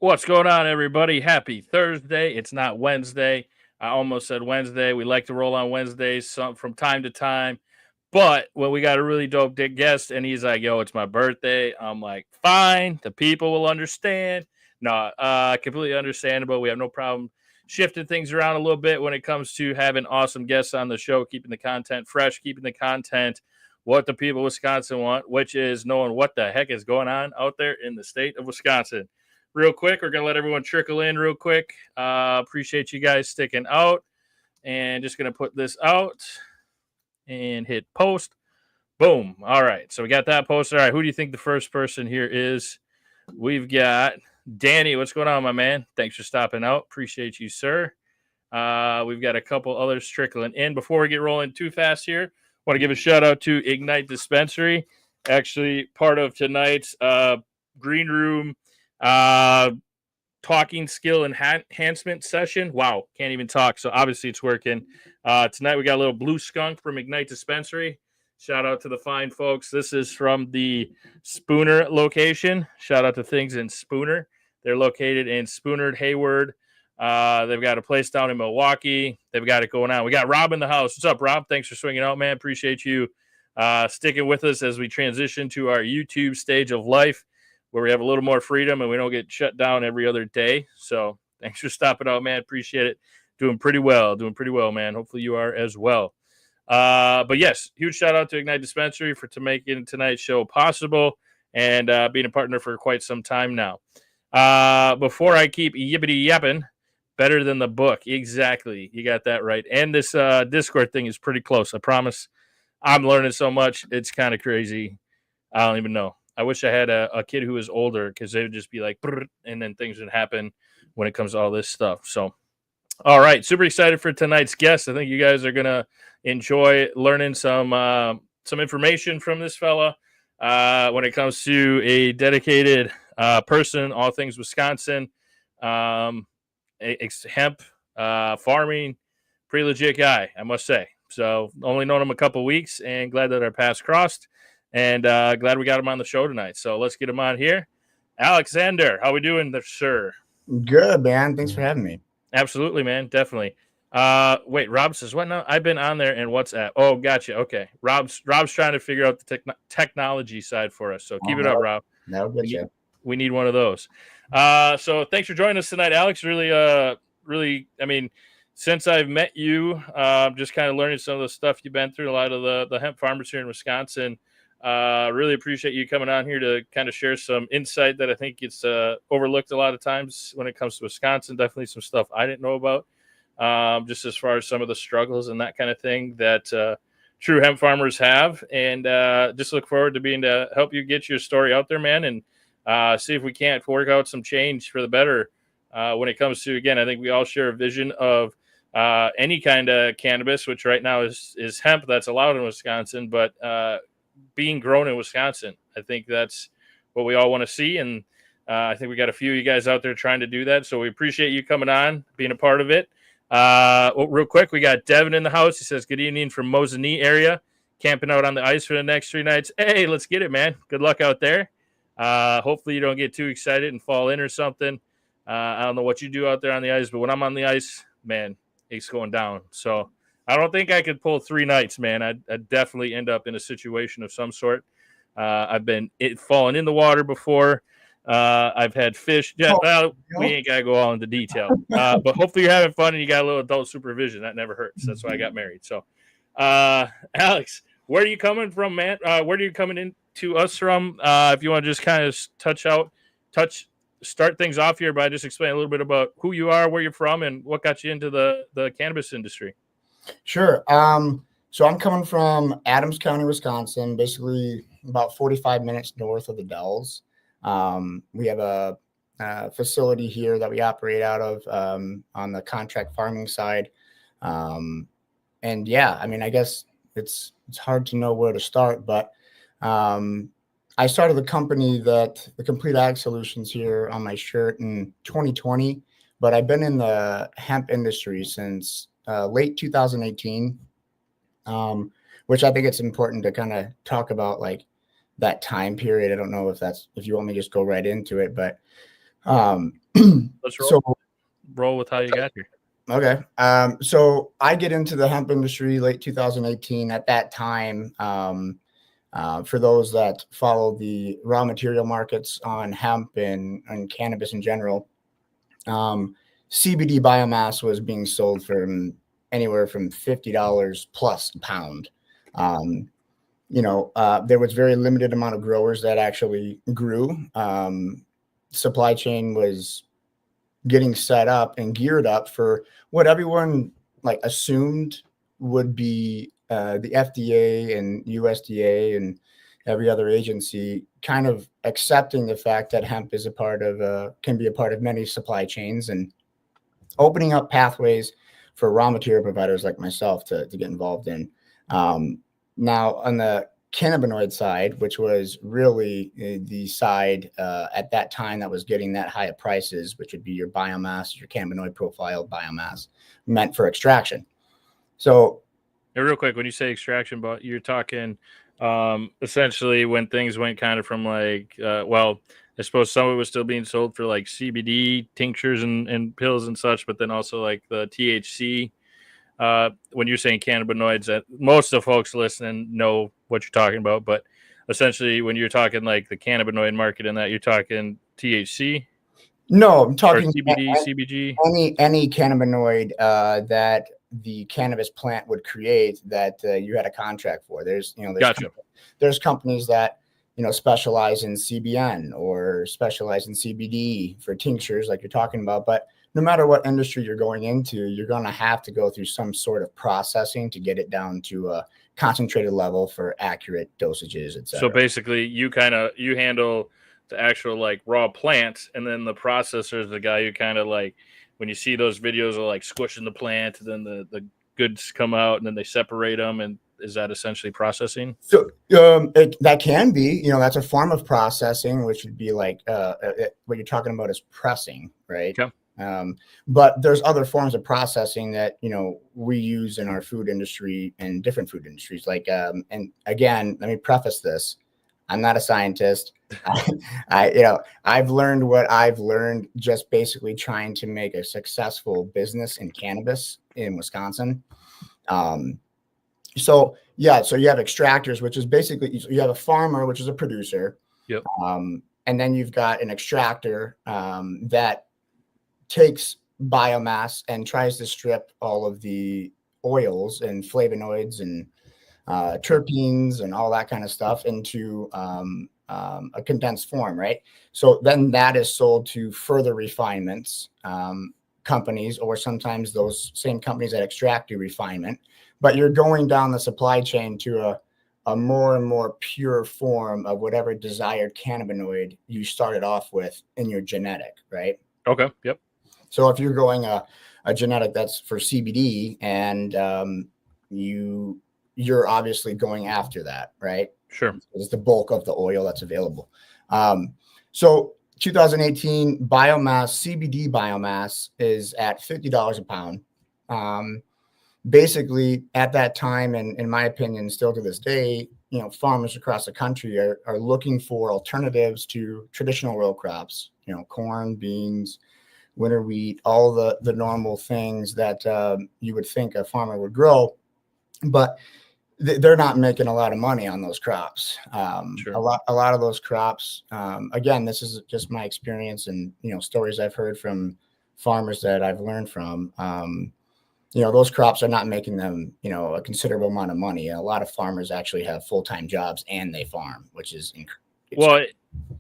What's going on, everybody? Happy Thursday. It's not Wednesday. I almost said Wednesday. We like to roll on Wednesdays from time to time. But when we got a really dope dick guest and he's like, yo, it's my birthday, I'm like, fine. The people will understand. No, completely understandable. We have no problem shifting things around a little bit when it comes to having awesome guests on the show, keeping the content fresh, keeping the content what the people of Wisconsin want, which is knowing what the heck is going on out there in the state of Wisconsin. Real quick, we're going to let everyone trickle in real quick. Appreciate you guys sticking out. And just going to put this out and hit post. Boom. All right. So we got that posted. All right. Who do you think the first person here is? We've got Danny. What's going on, my man? Thanks for stopping out. Appreciate you, sir. We've got a couple others trickling in. Before we get rolling too fast here, want to give a shout out to Ignite Dispensary. Actually, part of tonight's green room talking skill enhancement session. Wow, can't even talk. So obviously it's working. Tonight we got a little blue skunk from Ignite Dispensary. Shout out to the fine folks. This is from the Spooner location. Shout out to Things in Spooner. They're located in Spooner, Hayward. They've got a place down in Milwaukee. They've got it going on. We got Rob in the house. What's up, Rob? Thanks for swinging out, man. Appreciate you sticking with us as we transition to our YouTube stage of life, where we have a little more freedom and we don't get shut down every other day. So thanks for stopping out, man. Appreciate it. Doing pretty well, man. Hopefully you are as well. But yes, huge shout out to Ignite Dispensary for making tonight's show possible and being a partner for quite some time now. Before I keep yippity yapping, better than the book. Exactly. You got that right. And this Discord thing is pretty close. I promise. I'm learning so much. It's kind of crazy. I don't even know. I wish I had a kid who was older, because they would just be like, and then things would happen when it comes to all this stuff. So, all right, super excited for tonight's guest. I think you guys are gonna enjoy learning some information from this fella when it comes to a dedicated person, all things Wisconsin, hemp, farming, pretty legit guy, I must say. So, only known him a couple weeks, and glad that our paths crossed. And glad we got him on the show tonight. So let's get him on here. Alexander, how we doing there, sir? Good, man. Thanks for having me. Absolutely, man. Definitely. Wait, Rob says, what now? I've been on there in WhatsApp. Oh, gotcha. Okay. Rob's trying to figure out the technology side for us. So keep it up, Rob. We need one of those. So thanks for joining us tonight, Alex. Really, I mean, since I've met you, just kind of learning some of the stuff you've been through, a lot of the hemp farmers here in Wisconsin. Really appreciate you coming on here to kind of share some insight that I think it's overlooked a lot of times when it comes to Wisconsin. Definitely some stuff I didn't know about, just as far as some of the struggles and that kind of thing that true hemp farmers have. And just look forward to being to help you get your story out there, man, and see if we can't work out some change for the better when it comes to, again, I think we all share a vision of any kind of cannabis, which right now is hemp that's allowed in Wisconsin, but being grown in Wisconsin. I think that's what we all want to see. And I think we got a few of you guys out there trying to do that. So we appreciate you coming on, being a part of it. Real quick, we got Devin in the house. He says, good evening from Mosinee area, camping out on the ice for the next 3 nights. Hey, let's get it, man. Good luck out there. Hopefully you don't get too excited and fall in or something. I don't know what you do out there on the ice, but when I'm on the ice, man, it's going down. So I don't think I could pull 3 nights, man. I'd definitely end up in a situation of some sort. I've been fallen in the water before. I've had fish. Yeah, we ain't got to go all into detail. But hopefully you're having fun and you got a little adult supervision. That never hurts. That's why I got married. So, Alex, where are you coming from, man? Where are you coming in to us from? If you want to just kind of start things off here by just explaining a little bit about who you are, where you're from, and what got you into the cannabis industry. Sure. So I'm coming from Adams County, Wisconsin, basically about 45 minutes north of the Dells. We have a facility here that we operate out of on the contract farming side. And yeah, I mean, I guess it's hard to know where to start, but I started the company the Complete Ag Solutions here on my shirt in 2020, but I've been in the hemp industry since late 2018, which I think it's important to kind of talk about like that time period. I don't know if you want me to just go right into it, but Let's roll with how you got here. Okay. So I get into the hemp industry late 2018. At that time, for those that follow the raw material markets on hemp and cannabis in general, CBD biomass was being sold from anywhere from $50 plus a pound. There was very limited amount of growers that actually grew. Supply chain was getting set up and geared up for what everyone like assumed would be the FDA and USDA and every other agency kind of accepting the fact that hemp is can be a part of many supply chains and opening up pathways for raw material providers like myself to get involved in. Now on the cannabinoid side, which was really the side at that time that was getting that high of prices, which would be your biomass, your cannabinoid profile biomass meant for extraction. So real quick, when you say extraction, but you're talking essentially when things went kind of from like, I suppose some of it was still being sold for like CBD tinctures and pills and such, but then also like the THC. When you're saying cannabinoids, that most of the folks listening know what you're talking about, but essentially when you're talking like the cannabinoid market and that, you're talking THC. No, I'm talking CBD, CBG. Any cannabinoid that the cannabis plant would create that you had a contract for. There's companies that specialize in CBN or specialize in CBD for tinctures, like you're talking about, but no matter what industry you're going into, you're going to have to go through some sort of processing to get it down to a concentrated level for accurate dosages, etc. So basically, you handle the actual like raw plants, and then the processor is the guy who kind of like when you see those videos of like squishing the plant, and then the goods come out, and then they separate them, and is that essentially processing? So that can be, that's a form of processing, which would be like what you're talking about is pressing, right? Okay. But there's other forms of processing that we use in our food industry and different food industries. Like, and again, let me preface this: I'm not a scientist. I've learned what I've learned just basically trying to make a successful business in cannabis in Wisconsin. So you have extractors, which is basically you have a farmer, which is a producer. Yep. And then you've got an extractor that takes biomass and tries to strip all of the oils and flavonoids and terpenes and all that kind of stuff into a condensed form, right? So then that is sold to further refinements companies, or sometimes those same companies that extract do refinement, but you're going down the supply chain to a more and more pure form of whatever desired cannabinoid you started off with in your genetic, right? Okay. Yep. So if you're going a genetic that's for CBD and you're obviously going after that, right? Sure. It's the bulk of the oil that's available. So 2018 biomass, CBD biomass is at $50 a pound. Basically at that time, and in my opinion, still to this day, farmers across the country are looking for alternatives to traditional row crops, corn, beans, winter wheat, all the normal things that you would think a farmer would grow, but they're not making a lot of money on those crops. Sure. A lot of those crops, again, this is just my experience and stories I've heard from farmers that I've learned from. Those crops are not making them a considerable amount of money. A lot of farmers actually have full-time jobs and they farm, which is well.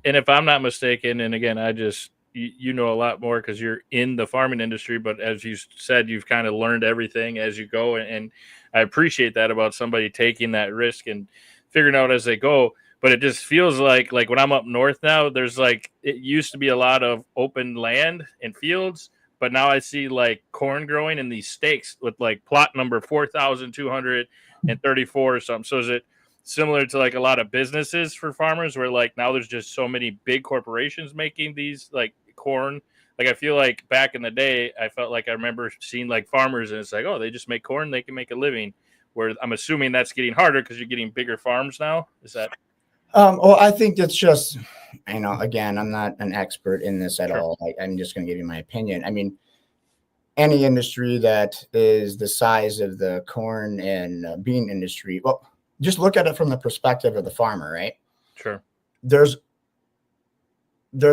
And if I'm not mistaken, and again, I just you know a lot more because you're in the farming industry, but as you said, you've kind of learned everything as you go, and I appreciate that about somebody taking that risk and figuring out as they go. But it just feels like when I'm up north now, there's like it used to be a lot of open land and fields, but now I see like corn growing in these stakes with like plot number 4,234 or something. So is it similar to like a lot of businesses for farmers where like now there's just so many big corporations making these like corn? Like I feel like back in the day, I felt like I remember seeing like farmers and it's like, oh, they just make corn, they can make a living. Where I'm assuming that's getting harder because you're getting bigger farms now. Is that? Well, I think it's just, again, I'm not an expert in this at Sure. all. I'm just going to give you my opinion. I mean, any industry that is the size of the corn and bean industry, well, just look at it from the perspective of the farmer, right? Sure. There's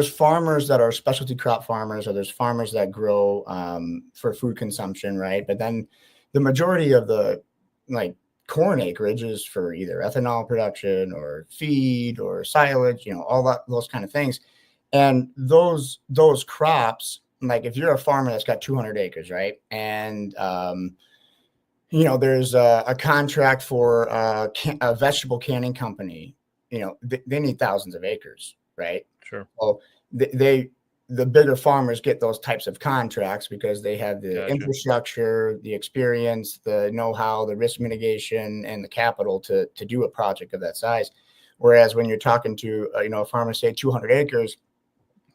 farmers that are specialty crop farmers, or there's farmers that grow for food consumption, right? But then the majority of the like corn acreage is for either ethanol production or feed or silage, all those kind of things. And those crops, like if you're a farmer that's got 200 acres, right? And there's a contract for a vegetable canning company. They need thousands of acres, right? Sure. Well, the bigger farmers get those types of contracts because they have the Gotcha. infrastructure, the experience, the know-how, the risk mitigation, and the capital to do a project of that size. Whereas when you're talking to a farmer, say 200 acres,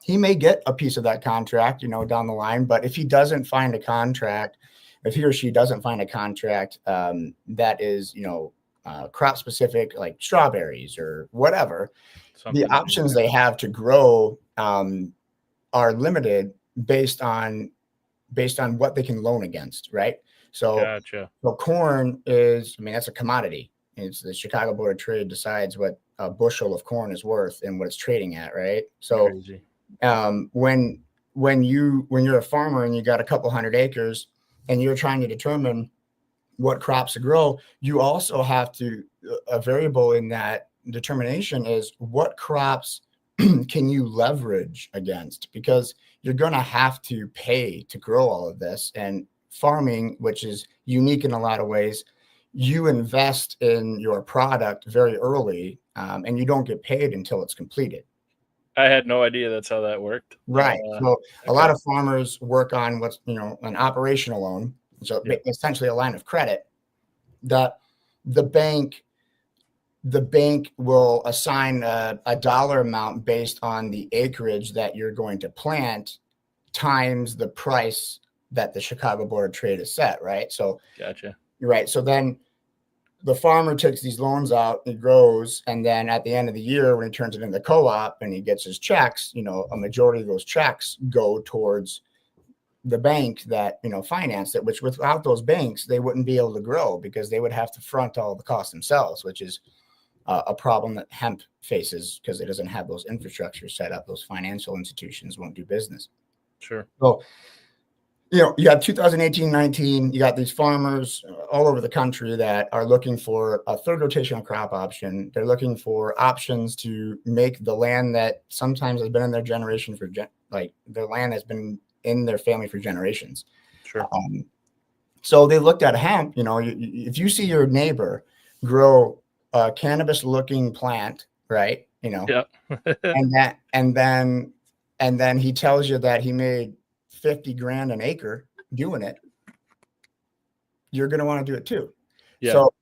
he may get a piece of that contract, down the line. But if he doesn't find a contract, if he or she doesn't find a contract that is, crop specific, like strawberries or whatever, the options they have to grow are limited based on what they can loan against, right? So, gotcha. So corn is, that's a commodity. It's the Chicago Board of Trade decides what a bushel of corn is worth and what it's trading at, right? So, crazy. When you're a farmer and you got a couple hundred acres and you're trying to determine what crops to grow, you also have to, a variable in that determination is what crops can you leverage against, because you're going to have to pay to grow all of this. And farming, which is unique in a lot of ways, you invest in your product very early and you don't get paid until it's completed. I had no idea that's how that worked. Right. So a lot of farmers work on what's, an operational loan. So essentially a line of credit that the bank will assign a dollar amount based on the acreage that you're going to plant times the price that the Chicago Board of Trade has set, right? So gotcha. Right. So then the farmer takes these loans out, he grows, and then at the end of the year, when he turns it into the co-op and he gets his checks, a majority of those checks go towards the bank that, financed it, which without those banks, they wouldn't be able to grow because they would have to front all the costs themselves, which is a problem that hemp faces because it doesn't have those infrastructures set up. Those financial institutions won't do business. Sure. So, you have 2018-19, you got these farmers all over the country that are looking for a third rotational crop option. They're looking for options to make the land that sometimes has been in their generation their land has been in their family for generations. Sure. So they looked at hemp. If you see your neighbor grow a cannabis looking plant, right? Yeah. and then he tells you that he made 50 grand an acre doing it, you're going to want to do it too. Yeah. So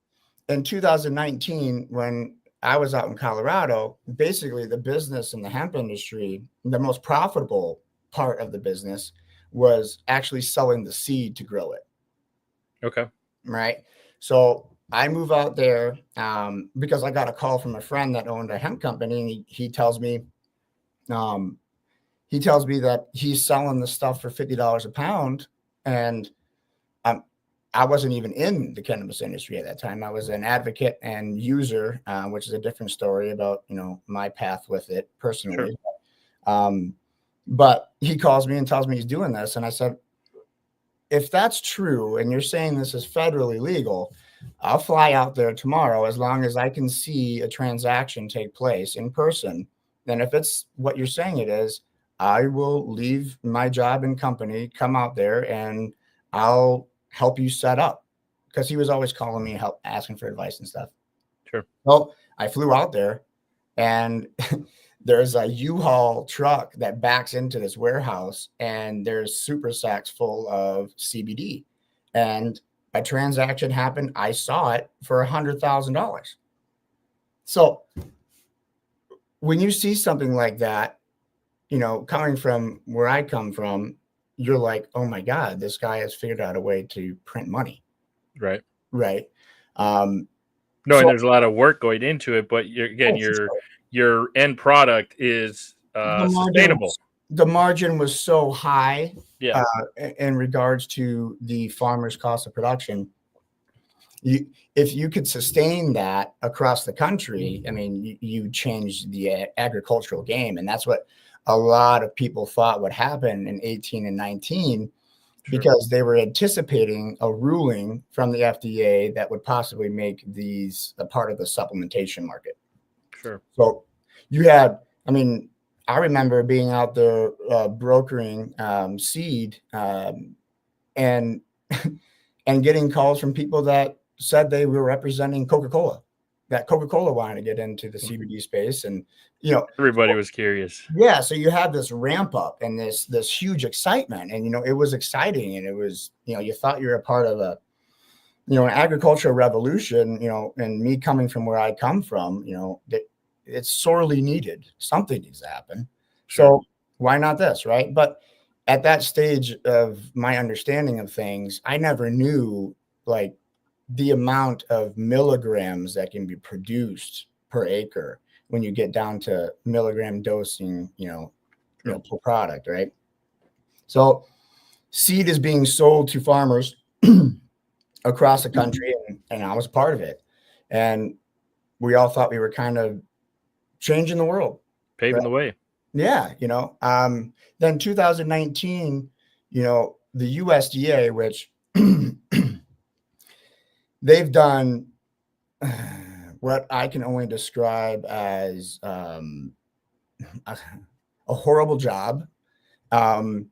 in 2019, when I was out in Colorado, basically the business in the hemp industry, the most profitable part of the business was actually selling the seed to grow it. Okay. Right. So I move out there because I got a call from a friend that owned a hemp company, and he tells me that he's selling the stuff for $50 a pound. And I wasn't even in the cannabis industry at that time. I was an advocate and user, which is a different story about, my path with it personally. Sure. But he calls me and tells me he's doing this. And I said, if that's true, and you're saying this is federally legal, I'll fly out there tomorrow as long as I can see a transaction take place in person. Then if it's what you're saying it is, I will leave my job and company, come out there, and I'll help you set up. Because he was always calling me, asking for advice and stuff. Sure. Well, I flew out there, and there's a U-Haul truck that backs into this warehouse, and there's super sacks full of CBD. And a transaction happened. I saw it for $100,000. So when you see something like that, coming from where I come from, you're like, oh my God, this guy has figured out a way to print money. Right. Right. No, and there's a lot of work going into it, but your end product is sustainable. The margin was so high, yeah, in regards to the farmer's cost of production. If you could sustain that across the country, I mean, you change the agricultural game, and that's what a lot of people thought would happen in 18 and 19, because they were anticipating a ruling from the FDA that would possibly make these a part of the supplementation market. Sure. So you had, I mean, I remember being out there brokering seed and and getting calls from people that said they were representing Coca-Cola, that Coca-Cola wanted to get into the CBD space, and everybody was curious. Yeah, so you had this ramp up and this huge excitement, and it was exciting, and it was you thought you were a part of an agricultural revolution, and me coming from where I come from, that it's sorely needed. Something needs to happen. Sure. So why not this, right? But at that stage of my understanding of things, I never knew like the amount of milligrams that can be produced per acre when you get down to milligram dosing, per product, right? So seed is being sold to farmers across the country, and I was part of it. And we all thought we were kind of changing the world, paving the way. Yeah, then 2019, the USDA, which they've done what I can only describe as a horrible job in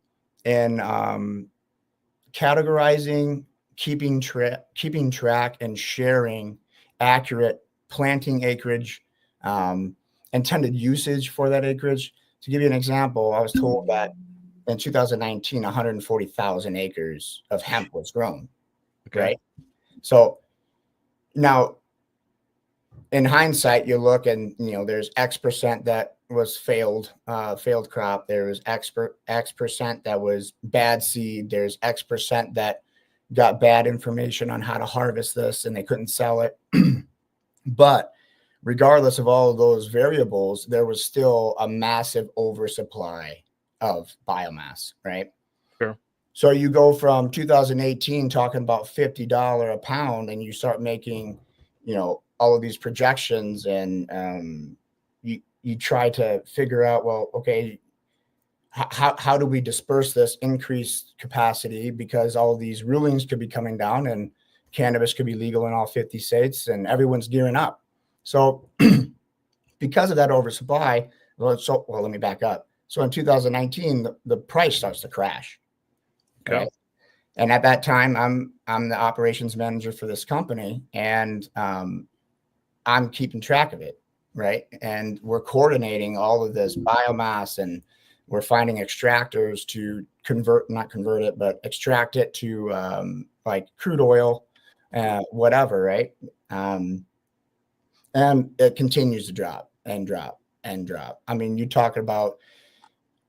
categorizing, keeping track, and sharing accurate planting acreage, intended usage for that acreage. To give you an example, I was told that in 2019, 140,000 acres of hemp was grown. Okay. Right. So now, in hindsight, you look and there's X percent that was failed crop. There's X percent that was bad seed. There's X percent that got bad information on how to harvest this and they couldn't sell it. But regardless of all of those variables, there was still a massive oversupply of biomass, right? Sure. So you go from 2018 talking about $50 a pound, and you start making, all of these projections, and you try to figure out, well, okay, how do we disperse this increased capacity, because all of these rulings could be coming down and cannabis could be legal in all 50 states and everyone's gearing up. So because of that oversupply, let me back up. So in 2019, the price starts to crash. Okay. Right? And at that time, I'm the operations manager for this company, and I'm keeping track of it, right? And we're coordinating all of this biomass, and we're finding extractors to not convert it, but extract it to like crude oil, whatever, right? And it continues to drop and drop and drop. I mean, you talk about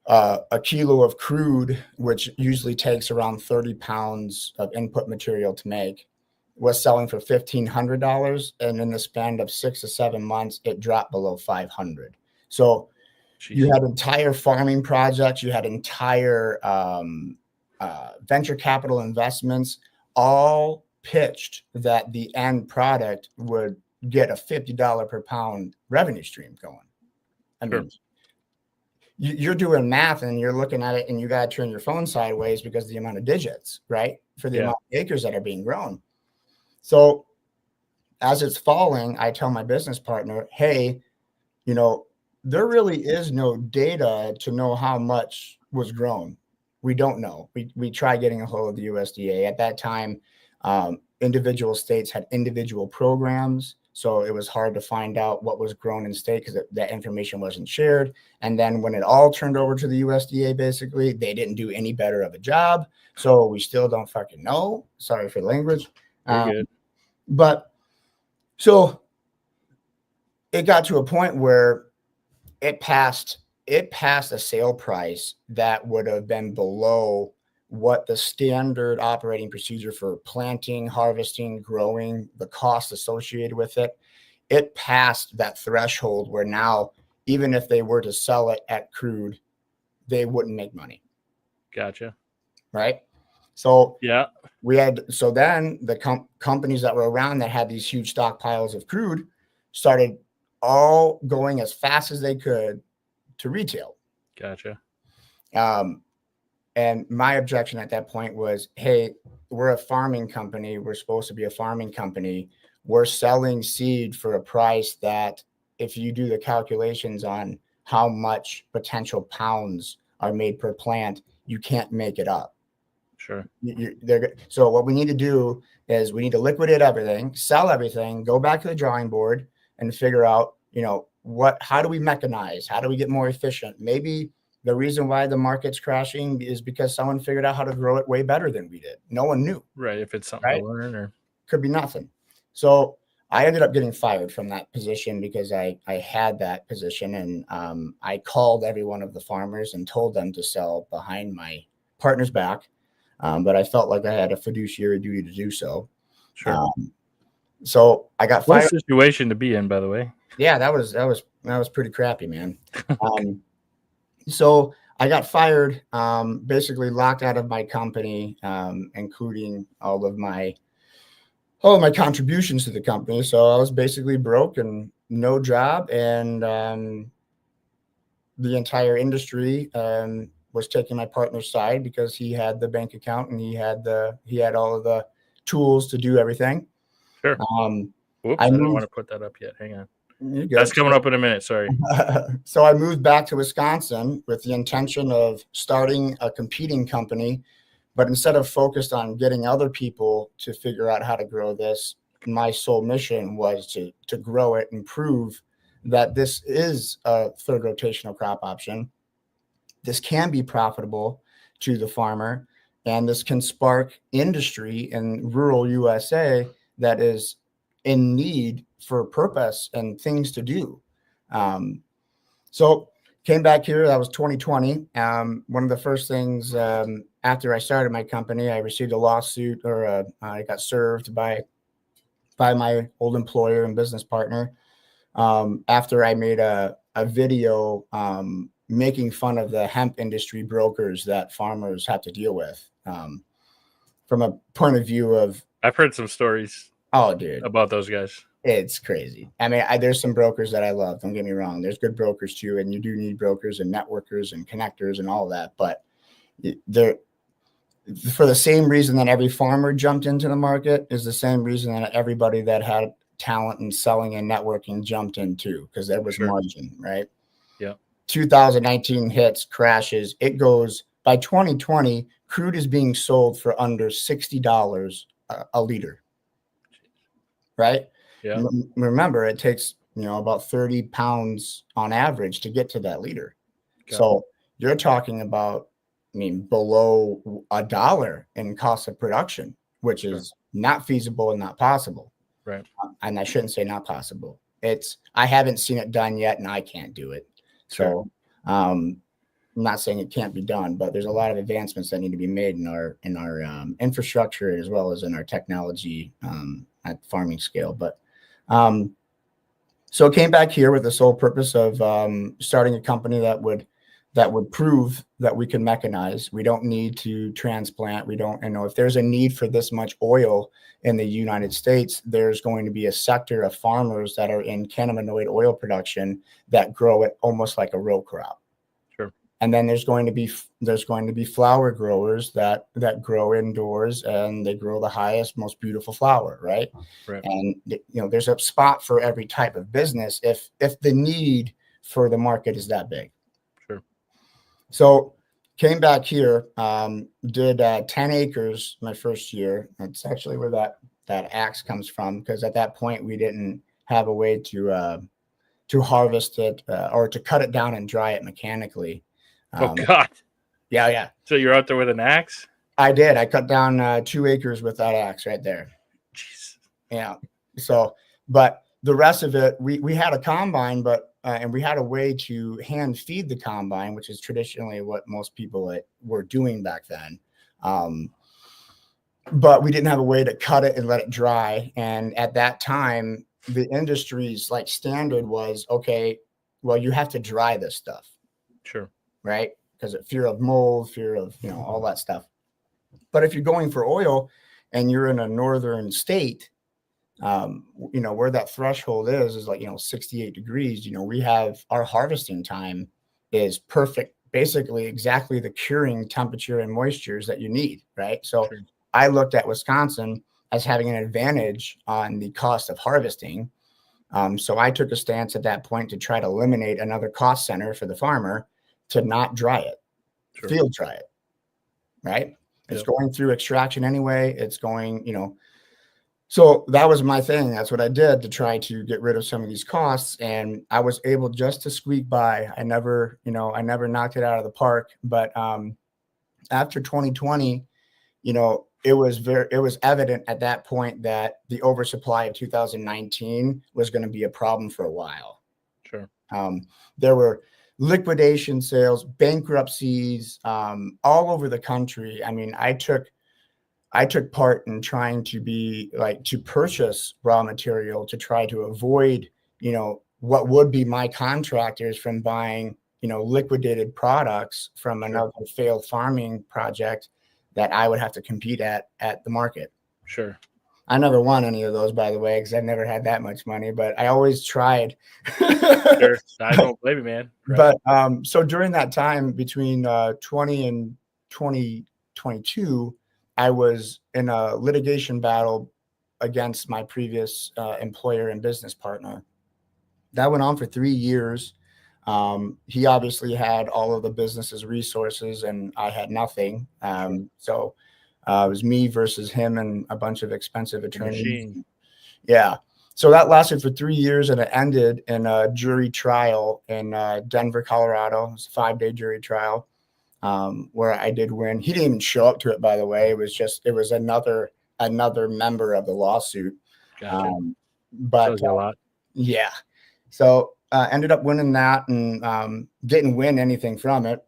a kilo of crude, which usually takes around 30 pounds of input material to make, was selling for $1,500. And in the span of 6 to 7 months, it dropped below 500. So you had entire farming projects, you had entire venture capital investments, all pitched that the end product would get a $50 per pound revenue stream going. I mean, you're doing math and you're looking at it and you got to turn your phone sideways because of the amount of digits, right? For the amount of acres that are being grown. So as it's falling, I tell my business partner, hey, there really is no data to know how much was grown. We don't know. We try getting a hold of the USDA. At that time, individual states had individual programs. So it was hard to find out what was grown in state because that information wasn't shared. And then when it all turned over to the USDA, basically, they didn't do any better of a job. So we still don't fucking know. Sorry for the language. Good. But so it got to a point where it passed a sale price that would have been below what the standard operating procedure for planting, harvesting, growing, the cost associated with it, it passed that threshold where now, even if they were to sell it at crude, they wouldn't make money. Gotcha. Right. So yeah, then the companies that were around that had these huge stockpiles of crude started all going as fast as they could to retail. Gotcha. And my objection at that point was, hey, we're a farming company. We're supposed to be a farming company. We're selling seed for a price that, if you do the calculations on how much potential pounds are made per plant, you can't make it up. Sure. So what we need to do is we need to liquidate everything, sell everything, go back to the drawing board and figure out, how do we mechanize? How do we get more efficient? Maybe the reason why the market's crashing is because someone figured out how to grow it way better than we did. No one knew. Right. If it's something to learn, or could be nothing. So I ended up getting fired from that position because I had that position, and I called every one of the farmers and told them to sell behind my partner's back. But I felt like I had a fiduciary duty to do so. Sure. So I got fired. What a situation to be in, by the way. Yeah, that was pretty crappy, man. So I got fired, basically locked out of my company, including all of my contributions to the company. So I was basically broke and no job, and the entire industry was taking my partner's side because he had the bank account and he had all of the tools to do everything. Sure. Whoops, I didn't want to put that up yet. Hang on. That's coming up in a minute. Sorry. So I moved back to Wisconsin with the intention of starting a competing company, but instead of focused on getting other people to figure out how to grow this, my sole mission was to grow it and prove that this is a third rotational crop option. This can be profitable to the farmer, and this can spark industry in rural USA that is in need for purpose and things to do. So came back here. That was 2020. One of the first things after I started my company, I received a lawsuit, or I got served by my old employer and business partner after I made a video making fun of the hemp industry brokers that farmers have to deal with, from a point of view of. I've heard some stories. Oh, dude, about those guys. It's crazy. I mean, there's some brokers that I love. Don't get me wrong. There's good brokers too, and you do need brokers and networkers and connectors and all of that. But they're, for the same reason that every farmer jumped into the market is the same reason that everybody that had talent in selling and networking jumped in too, because there was margin, right? Yeah. 2019 hits, crashes. It goes by 2020. Crude is being sold for under $60 a liter. Right. Yeah. Remember, it takes, about 30 pounds on average to get to that liter. So you're talking about, below $1 in cost of production, which is not feasible and not possible. Right. And I shouldn't say not possible. I haven't seen it done yet, and I can't do it. So I'm not saying it can't be done, but there's a lot of advancements that need to be made in our infrastructure as well as in our technology at farming scale. But so I came back here with the sole purpose of starting a company that would prove that we can mechanize. We don't need to transplant. We don't, if there's a need for this much oil in the United States, there's going to be a sector of farmers that are in cannabinoid oil production that grow it almost like a row crop. Sure. And then there's going to be flower growers that grow indoors, and they grow the highest, most beautiful flower, right? Right. And there's a spot for every type of business if the need for the market is that big. Sure. So came back here, did 10 acres my first year. That's actually where that axe comes from, because at that point we didn't have a way to harvest it or to cut it down and dry it mechanically. Oh God. Yeah. So you're out there with an axe? I did. I cut down 2 acres with that axe right there. Jeez. Yeah. So, but the rest of it, we had a combine, but and we had a way to hand feed the combine, which is traditionally what most people were doing back then. But we didn't have a way to cut it and let it dry. And at that time, the industry's like standard was, okay, well, you have to dry this stuff. Sure. Right? Because of fear of mold, fear of, all that stuff. But if you're going for oil and you're in a northern state, where that threshold is like, 68 degrees, we have our harvesting time is perfect, basically exactly the curing temperature and moistures that you need. Right. So sure. I looked at Wisconsin as having an advantage on the cost of harvesting. So I took a stance at that point to try to eliminate another cost center for the farmer to not dry it, sure. Field dry it. Right. It's going through extraction anyway. It's going, So that was my thing. That's what I did to try to get rid of some of these costs. And I was able just to squeak by. I never knocked it out of the park. But after 2020, it was evident at that point that the oversupply of 2019 was going to be a problem for a while. Sure. There were liquidation sales, bankruptcies, all over the country. I mean, I took part in trying to purchase raw material to try to avoid, what would be my contractors from buying, liquidated products from another failed farming project that I would have to compete at the market. Sure. I never won any of those, by the way, because I never had that much money, but I always tried. Sure. I don't blame you, man. Right. But so during that time between 20 and 2022, I was in a litigation battle against my previous employer and business partner. That went on for 3 years. He obviously had all of the business's resources and I had nothing. So it was me versus him and a bunch of expensive attorneys. Yeah. So that lasted for 3 years and it ended in a jury trial in Denver, Colorado. It was a 5-day jury trial where I did win. He didn't even show up to it, by the way. It was another member of the lawsuit. Gotcha. But tells you a lot. Yeah. So ended up winning that and didn't win anything from it.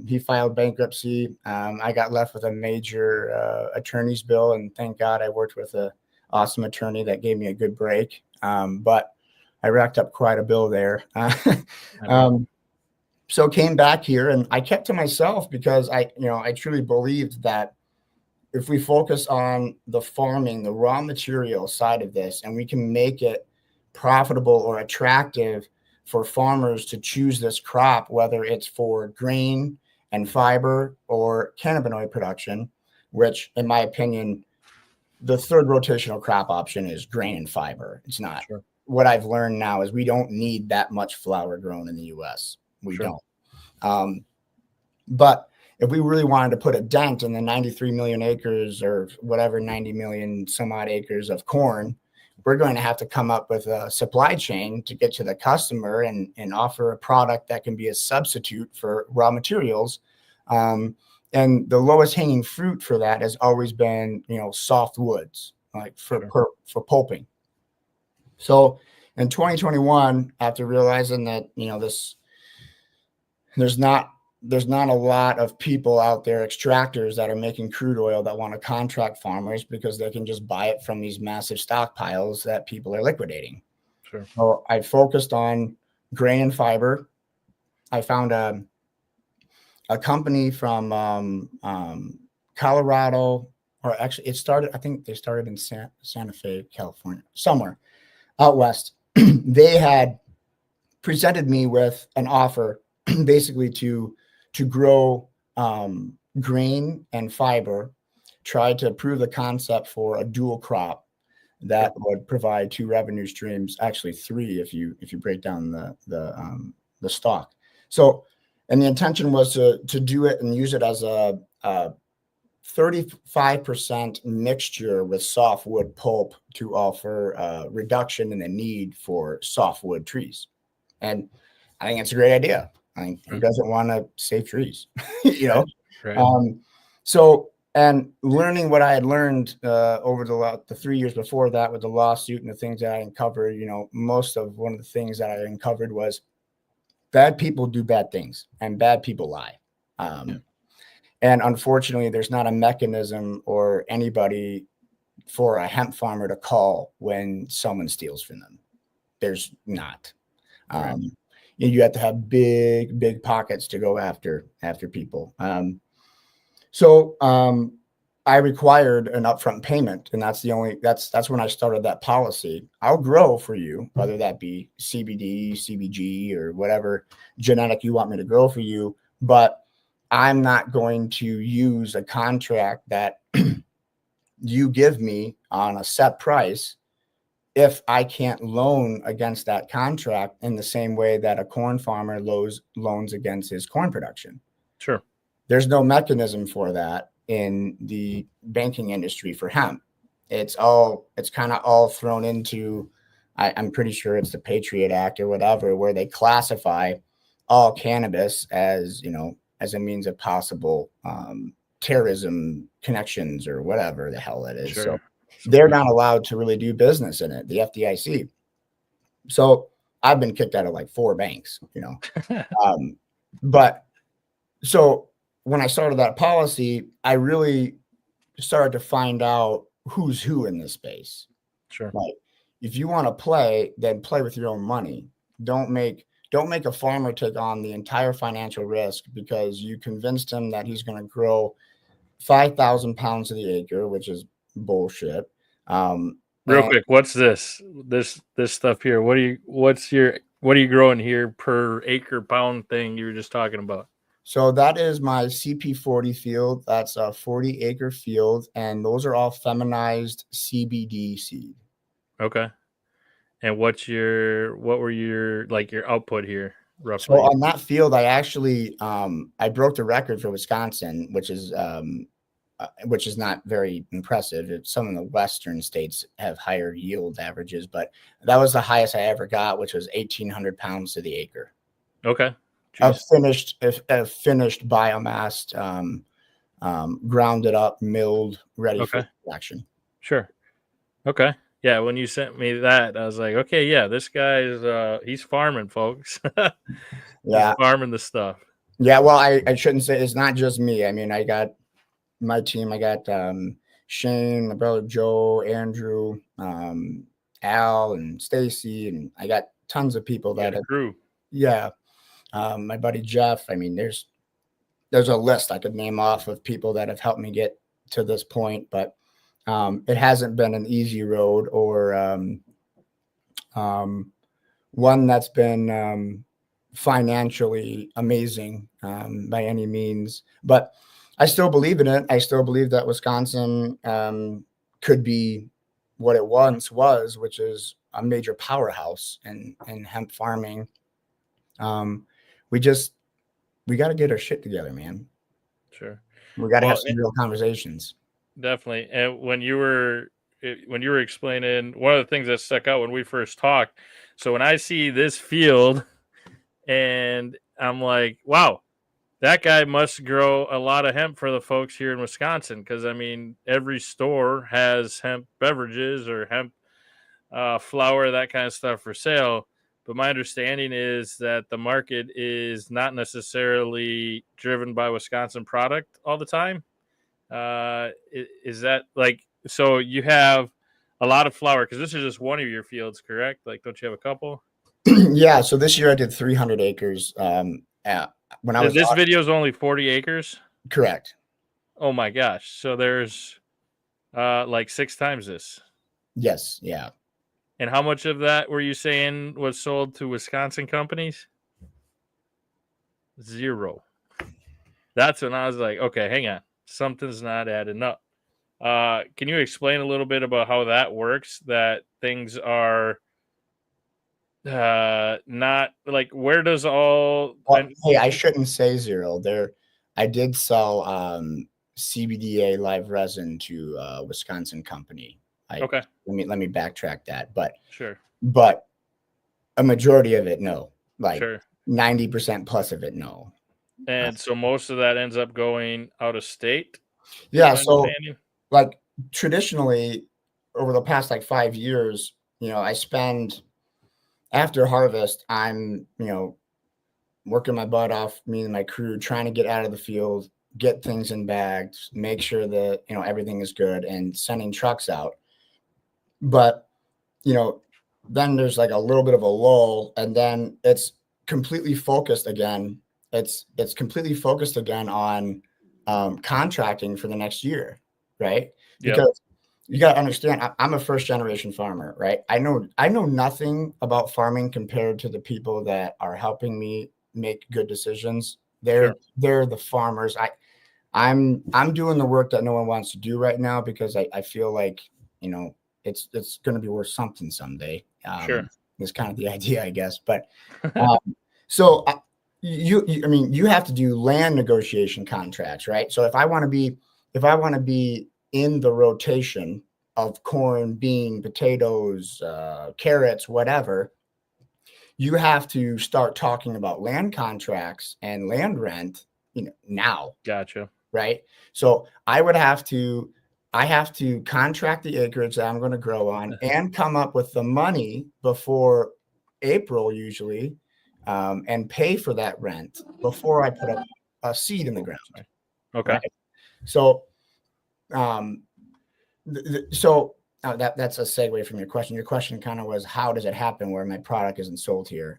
He filed bankruptcy. I got left with a major attorney's bill, and thank God I worked with an awesome attorney that gave me a good break. But I racked up quite a bill there. So came back here and I kept to myself because I truly believed that if we focus on the farming, the raw material side of this, and we can make it profitable or attractive for farmers to choose this crop, whether it's for grain and fiber or cannabinoid production, which in my opinion, the third rotational crop option is grain and fiber. It's not. Sure. What I've learned now is we don't need that much flower grown in the US. We don't. But if we really wanted to put a dent in the 93 million acres or whatever, 90 million some odd acres of corn, we're going to have to come up with a supply chain to get to the customer and offer a product that can be a substitute for raw materials. And the lowest hanging fruit for that has always been, soft woods, like for pulping. So in 2021, after realizing that, there's not a lot of people out there, extractors that are making crude oil that want to contract farmers because they can just buy it from these massive stockpiles that people are liquidating. Sure. So I focused on grain and fiber. I found a company from Colorado, or actually I think they started in Santa Fe, California, somewhere out west. They had presented me with an offer basically to grow grain and fiber, try to prove the concept for a dual crop that would provide 2 revenue streams, actually 3 if you break down the stock. So, and the intention was to do it and use it as a 35% mixture with softwood pulp to offer reduction in the need for softwood trees. And I think it's a great idea. I mean, who doesn't want to save trees, Right. So, and learning what I had learned over the 3 years before that with the lawsuit and the things that I uncovered, most of one of the things that I uncovered was bad people do bad things and bad people lie. And unfortunately, there's not a mechanism or anybody for a hemp farmer to call when someone steals from them. There's not. Right. You have to have big pockets to go after people. So I required an upfront payment, and that's when I started that policy. I'll grow for you, whether that be CBD, CBG, or whatever genetic you want me to grow for you, but I'm not going to use a contract that you give me on a set price if I can't loan against that contract in the same way that a corn farmer loans against his corn production. Sure. There's no mechanism for that in the banking industry for hemp. It's kind of all thrown into, I'm pretty sure it's the Patriot Act or whatever, where they classify all cannabis as, as a means of possible terrorism connections or whatever the hell it is. Sure. So they're not allowed to really do business in it, the FDIC. So I've been kicked out of like 4 banks, but so when I started that policy, I really started to find out who's who in this space. Sure. Like, if you want to play, then play with your own money. Don't make a farmer take on the entire financial risk because you convinced him that he's going to grow 5,000 pounds of the acre, which is bullshit. Real quick, what's this stuff here? What are you growing here per acre pound thing you were just talking about? So that is my CP40 field. That's a 40-acre field, and those are all feminized CBD seed. Okay. And what were your output here roughly? So on that field, I actually I broke the record for Wisconsin, which is not very impressive. Some of the western states have higher yield averages, but that was the highest I ever got, which was 1,800 pounds to the acre. Okay. A finished biomass, grounded up, milled, ready for production. Sure. Okay. Yeah, when you sent me that, I was like, okay, yeah, this guy's he's farming, folks. Yeah, he's farming the stuff. Yeah, well, I shouldn't say it's not just me. I mean, I got my team. I got Shane, my brother Joe, Andrew, Al, and Stacy, and I got tons of people that have, crew. Yeah. My buddy Jeff. I mean, there's a list I could name off of people that have helped me get to this point, but it hasn't been an easy road or one that's been financially amazing by any means. But I still believe in it. I still believe that Wisconsin could be what it once was, which is a major powerhouse in hemp farming. We got to get our shit together, man. Sure. We got to have some real conversations. Definitely. And when you were explaining, one of the things that stuck out when we first talked, so when I see this field and I'm like, wow, that guy must grow a lot of hemp for the folks here in Wisconsin. Because, I mean, every store has hemp beverages or hemp flour, that kind of stuff for sale. But my understanding is that the market is not necessarily driven by Wisconsin product all the time. Is that so you have a lot of flour because this is just one of your fields, correct? Like, don't you have a couple? Yeah. So this year I did 300 acres. When I was this video is only 40 acres. Correct. Oh my gosh! So there's like 6 times this. Yes. Yeah. And how much of that were you saying was sold to Wisconsin companies? 0. That's when I was like, okay, hang on. Something's not adding up. Can you explain a little bit about how that works? That things are not like, where does all... Well, hey, I shouldn't say 0 there. I did sell CBDA live resin to a Wisconsin company. Okay. Let me backtrack that. But sure. But a majority of it, no. Like sure. 90% plus of it, no. And so most of that ends up going out of state? Yeah. So like traditionally over the past like 5 years, I spend after harvest, I'm, working my butt off, me and my crew, trying to get out of the field, get things in bags, make sure that, everything is good, and sending trucks out. But, then there's like a little bit of a lull, and then it's completely focused again. It's completely focused again on contracting for the next year, right? Because you got to understand, I'm a first generation farmer, right? I know nothing about farming compared to the people that are helping me make good decisions. They're the farmers. I'm doing the work that no one wants to do right now because I feel like, it's going to be worth something someday. It's kind of the idea, I guess. But so you have to do land negotiation contracts, right? So if I want to be in the rotation of corn, bean, potatoes, carrots, whatever, you have to start talking about land contracts and land rent, now. Gotcha. Right. So I have to contract the acreage that I'm going to grow on and come up with the money before April usually, and pay for that rent before I put a seed in the ground. Okay. Right? So, that's a segue from your question. Your question kind of was, how does it happen where my product isn't sold here?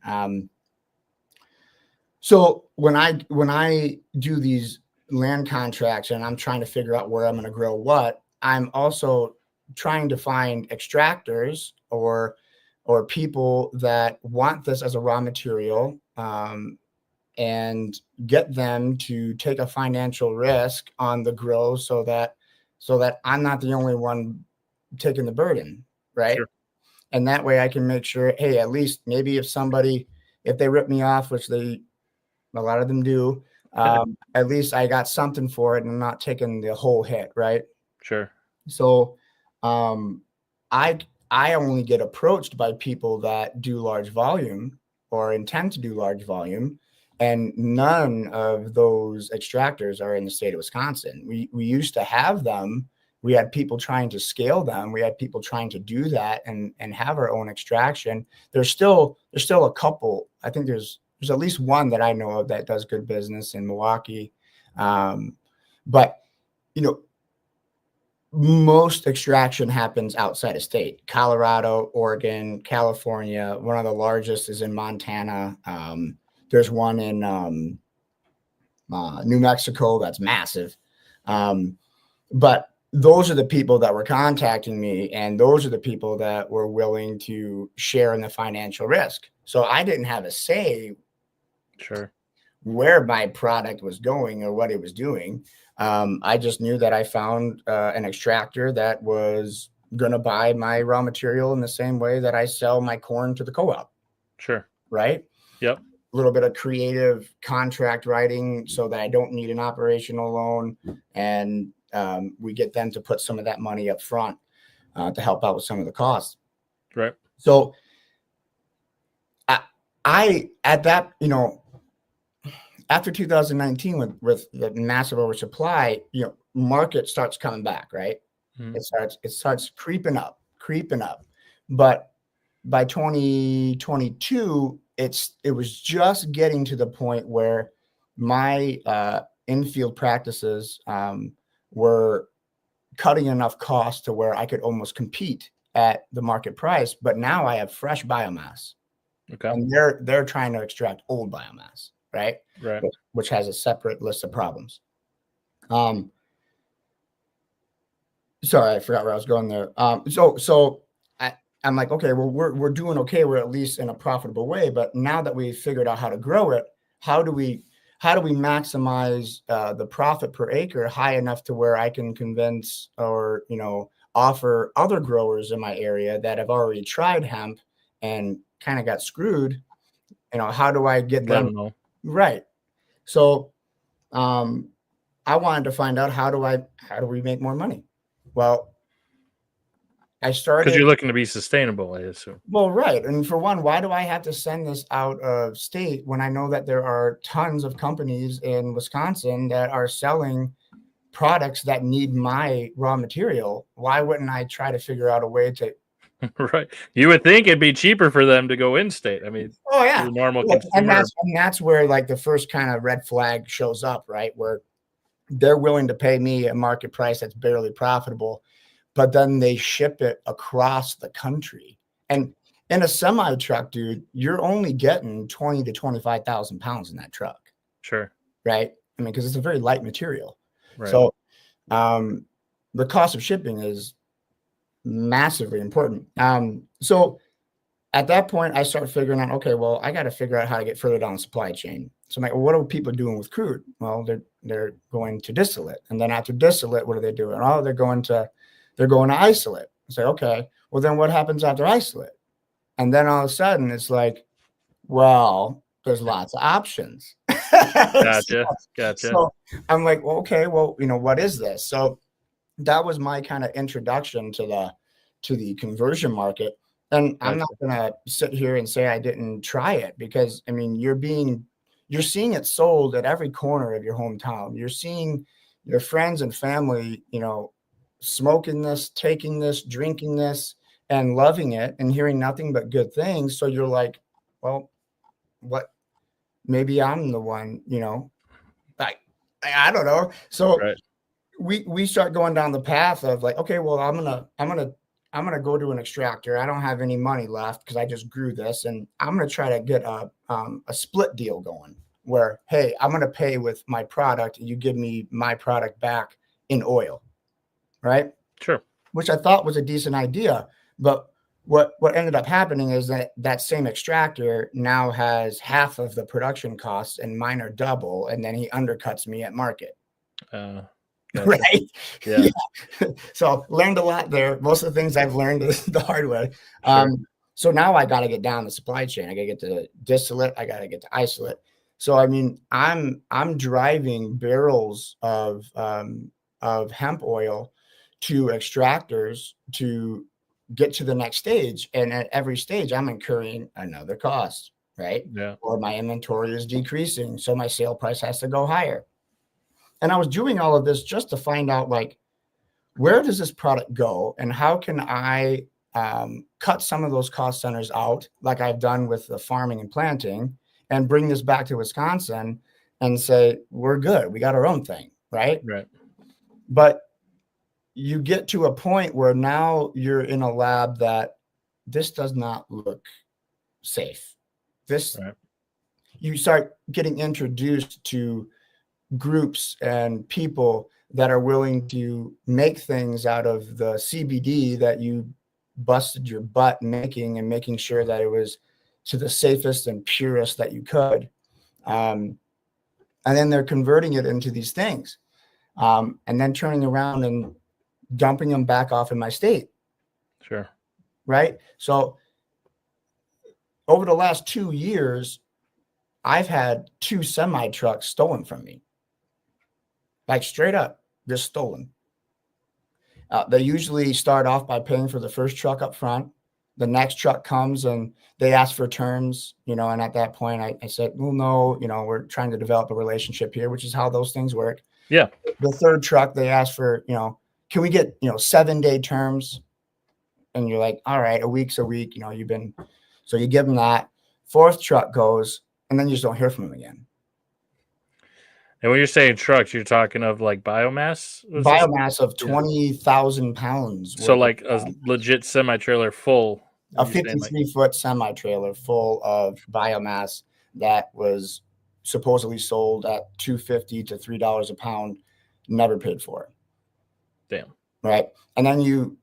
So when I do these land contracts and I'm trying to figure out where I'm going to grow what, I'm also trying to find extractors or people that want this as a raw material, and get them to take a financial risk on the grow so that I'm not the only one taking the burden, right? Sure. And that way I can make sure, hey, at least maybe if they rip me off, which a lot of them do, at least I got something for it and I'm not taking the whole hit, right? Sure. So I only get approached by people that do large volume or intend to do large volume, and none of those extractors are in the state of Wisconsin. We used to have them. We had people trying to scale them. We had people trying to do that and have our own extraction. There's still a couple. I think there's at least one that I know of that does good business in Milwaukee. But, most extraction happens outside of state. Colorado, Oregon, California. One of the largest is in Montana. There's one in New Mexico that's massive. But those are the people that were contacting me, and those are the people that were willing to share in the financial risk. So I didn't have a say where my product was going or what it was doing. I just knew that I found an extractor that was going to buy my raw material in the same way that I sell my corn to the co-op. Sure. Right? Yep. A little bit of creative contract writing so that I don't need an operational loan, and we get them to put some of that money up front to help out with some of the costs. Right. So I at that, after 2019 with the massive oversupply, market starts coming back, right? Mm-hmm. It starts creeping up. But by 2022, it was just getting to the point where my infield practices were cutting enough costs to where I could almost compete at the market price. But now I have fresh biomass. Okay. And they're trying to extract old biomass, right? Right. Which has a separate list of problems. Sorry, I forgot where I was going there. So I'm like, okay, well, we're doing okay. We're at least in a profitable way. But now that we've figured out how to grow it, how do we maximize the profit per acre high enough to where I can convince or offer other growers in my area that have already tried hemp and kind of got screwed? How do I get them? Right. So I wanted to find out how do we make more money? Well, I started because you're looking to be sustainable, I assume. Well, right. And for one, why do I have to send this out of state when I know that there are tons of companies in Wisconsin that are selling products that need my raw material? Why wouldn't I try to figure out a way to? Right. You would think it'd be cheaper for them to go in state. I mean, oh yeah, normal consumer. And that's where like the first kind of red flag shows up, right? Where they're willing to pay me a market price that's barely profitable, but then they ship it across the country. And in a semi truck, dude, you're only getting 20 to 25,000 pounds in that truck. Sure. Right. I mean, because it's a very light material. Right. So the cost of shipping is massively important. So at that point, I start figuring out, okay, well, I got to figure out how to get further down the supply chain. So I'm like, well, what are people doing with crude? Well, they're going to distillate. And then after distillate, what are they doing? Oh, they're going to isolate. I say, okay, well, then what happens after isolate? And then all of a sudden it's like, well, there's lots of options. Gotcha. So I'm like, well, okay, well, what is this? So that was my kind of introduction to the conversion market. And I'm not going to sit here and say I didn't try it, because I mean, you're seeing it sold at every corner of your hometown. You're seeing your friends and family, smoking this, taking this, drinking this, and loving it and hearing nothing but good things. So you're like, well, what? Maybe I'm the one, I don't know. So we start going down the path of like, okay, well, I'm gonna go to an extractor. I don't have any money left because I just grew this, and I'm gonna try to get a split deal going where, hey, I'm gonna pay with my product, and you give me my product back in oil, right? Sure. Which I thought was a decent idea, but what ended up happening is that same extractor now has half of the production costs, and mine are double, and then he undercuts me at market. Gotcha. Right. Yeah. So learned a lot there. Most of the things I've learned the hard way. Sure. So now I got to get down the supply chain. I got to get to distillate. I got to get to isolate. So, I mean, I'm driving barrels of hemp oil to extractors to get to the next stage. And at every stage, I'm incurring another cost, right? Yeah. Or my inventory is decreasing, so my sale price has to go higher. And I was doing all of this just to find out, like, where does this product go, and how can I cut some of those cost centers out, like I've done with the farming and planting, and bring this back to Wisconsin and say, we're good. We got our own thing, right? Right. But you get to a point where now you're in a lab that this does not look safe. You start getting introduced to groups and people that are willing to make things out of the CBD that you busted your butt making, and making sure that it was to the safest and purest that you could. And then they're converting it into these things, and then turning around and dumping them back off in my state. Sure. Right. So over the last 2 years, I've had 2 semi trucks stolen from me. Like straight up, just stolen. They usually start off by paying for the first truck up front. The next truck comes and they ask for terms, and at that point I said, well, no, we're trying to develop a relationship here, which is how those things work. Yeah. The third truck, they ask for, can we get, 7-day terms? And you're like, all right, a week's a week, so you give them that. Fourth truck goes, and then you just don't hear from them again. And when you're saying trucks, you're talking of like biomass? Biomass of 20,000 pounds. So like a legit semi-trailer full. A 53-foot semi-trailer full of biomass that was supposedly sold at $2.50 to $3 a pound, never paid for it. Damn. Right. And then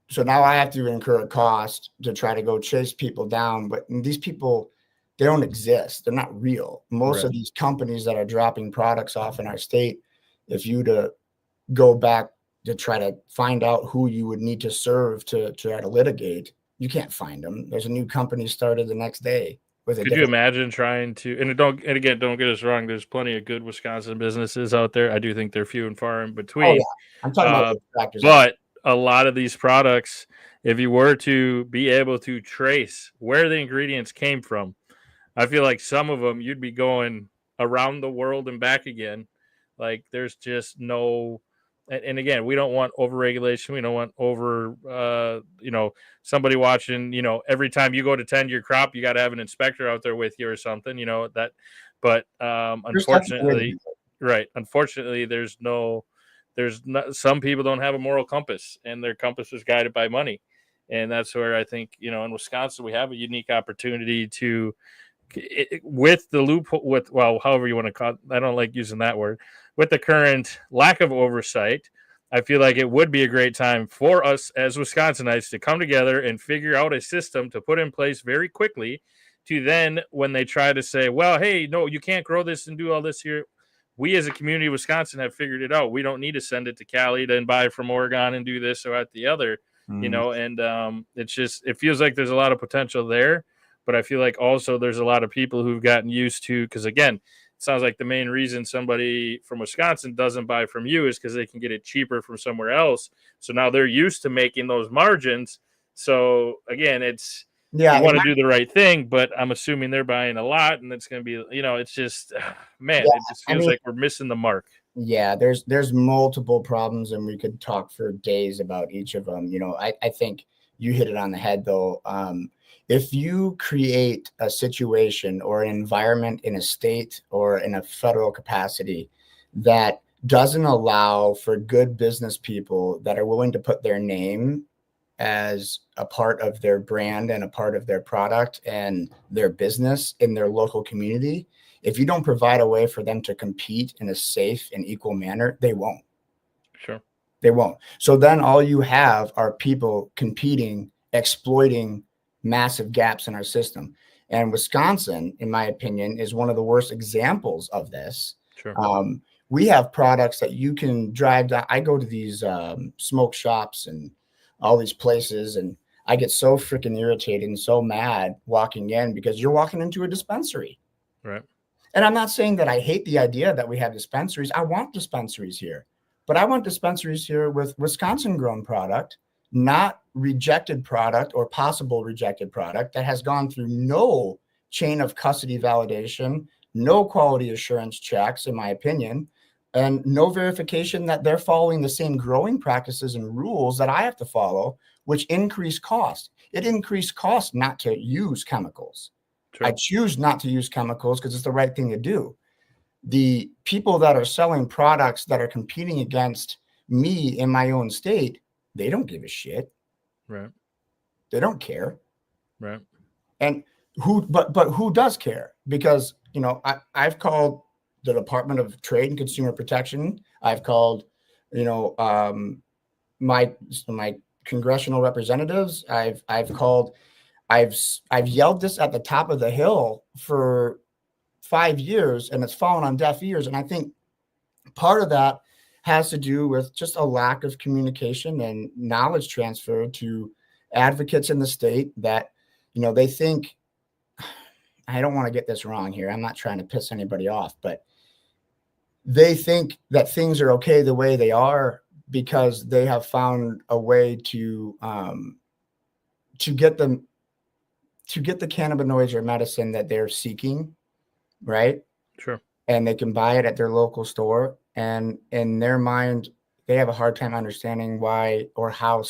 so now I have to incur a cost to try to go chase people down. But these people, they don't exist. They're not real. Most of these companies that are dropping products off in our state, if you to go back to try to find out who you would need to serve to try to litigate, you can't find them. There's a new company started the next day. Could you imagine trying to, and again, don't get us wrong, there's plenty of good Wisconsin businesses out there. I do think they're few and far in between. Oh, yeah. I'm talking about factors. But a lot of these products, if you were to be able to trace where the ingredients came from, I feel like some of them you'd be going around the world and back again. Like there's just no, and again, we don't want overregulation. We don't want somebody watching, every time you go to tend your crop, you got to have an inspector out there with you or something, that. But unfortunately, Right. Unfortunately, some people don't have a moral compass, and their compass is guided by money. And that's where I think, in Wisconsin, we have a unique opportunity to, with the loophole, however you want to call it, I don't like using that word, with the current lack of oversight. I feel like it would be a great time for us as Wisconsinites to come together and figure out a system to put in place very quickly, to then, when they try to say, well, hey, no, you can't grow this and do all this here, we as a community of Wisconsin have figured it out. We don't need to send it to Cali to buy from Oregon and do this or at the other, and it feels like there's a lot of potential there. But I feel like also there's a lot of people who've gotten used to, because again, it sounds like the main reason somebody from Wisconsin doesn't buy from you is because they can get it cheaper from somewhere else. So now they're used to making those margins. So again, you want to do the right thing, but I'm assuming they're buying a lot, and it's going to be, it's just, man, it just feels like we're missing the mark. Yeah, there's multiple problems, and we could talk for days about each of them. I think you hit it on the head, though. If you create a situation or an environment in a state or in a federal capacity that doesn't allow for good business people that are willing to put their name as a part of their brand and a part of their product and their business in their local community, if you don't provide a way for them to compete in a safe and equal manner, they won't. Sure. They won't. So then all you have are people competing, exploiting massive gaps in our system. And Wisconsin, in my opinion, is one of the worst examples of this. Sure. We have products that you can drive down. I go to these smoke shops and all these places, and I get so freaking irritated and so mad walking in, because you're walking into a dispensary. Right. And I'm not saying that I hate the idea that we have dispensaries. I want dispensaries here, but I want dispensaries here with Wisconsin grown product, not rejected product or possible rejected product that has gone through no chain of custody validation, no quality assurance checks, in my opinion, and no verification that they're following the same growing practices and rules that I have to follow, which increase cost. It increased cost not to use chemicals. True. I choose not to use chemicals because it's the right thing to do. The people that are selling products that are competing against me in my own state, they don't give a shit. Right. They don't care. Right. And but who does care? Because, I've called the Department of Trade and Consumer Protection. I've called, my congressional representatives. I've yelled this at the top of the hill for 5 years, and it's fallen on deaf ears. And I think part of that has to do with just a lack of communication and knowledge transfer to advocates in the state that, they think, I don't want to get this wrong here, I'm not trying to piss anybody off, but they think that things are okay the way they are because they have found a way to get the cannabinoids or medicine that they're seeking, right? Sure. And they can buy it at their local store. And in their mind, they have a hard time understanding why or how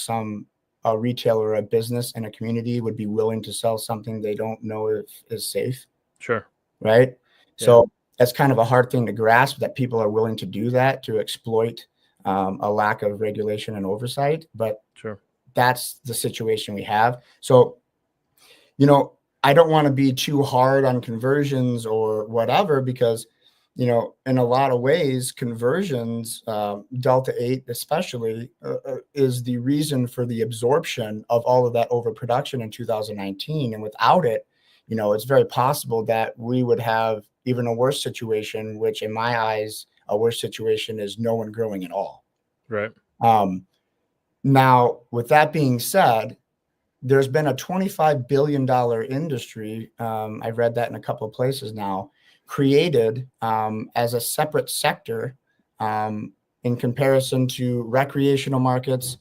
a retailer or a business in a community would be willing to sell something they don't know if is safe. Sure. Right. Yeah. So that's kind of a hard thing to grasp, that people are willing to do that, to exploit a lack of regulation and oversight. But sure, that's the situation we have. So, I don't want to be too hard on conversions or whatever, because, in a lot of ways, conversions, Delta 8 especially, is the reason for the absorption of all of that overproduction in 2019. And without it, it's very possible that we would have even a worse situation, which in my eyes, a worse situation is no one growing at all. Right. Now, with that being said, there's been a $25 billion industry. I've read that in a couple of places now, created as a separate sector in comparison to recreational markets,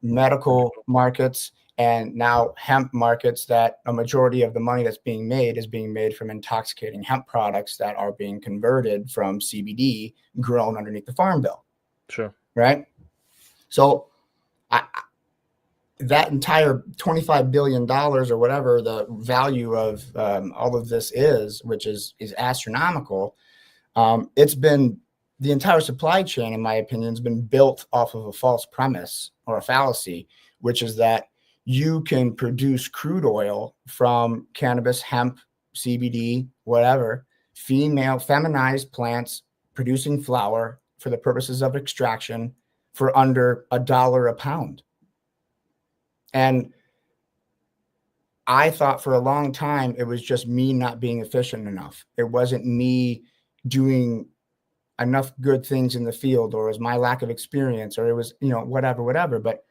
medical markets, and now hemp markets, that a majority of the money that's being made is being made from intoxicating hemp products that are being converted from CBD grown underneath the Farm Bill. Sure. Right? So that entire $25 billion or whatever the value of all of this is, which is astronomical, It's been the entire supply chain, in my opinion, has been built off of a false premise or a fallacy, which is that you can produce crude oil from cannabis, hemp, CBD, whatever, feminized plants producing flower for the purposes of extraction for under $1 a pound. And I thought for a long time it was just me not being efficient enough. It wasn't me doing enough good things in the field, or it was my lack of experience, or it was, whatever. But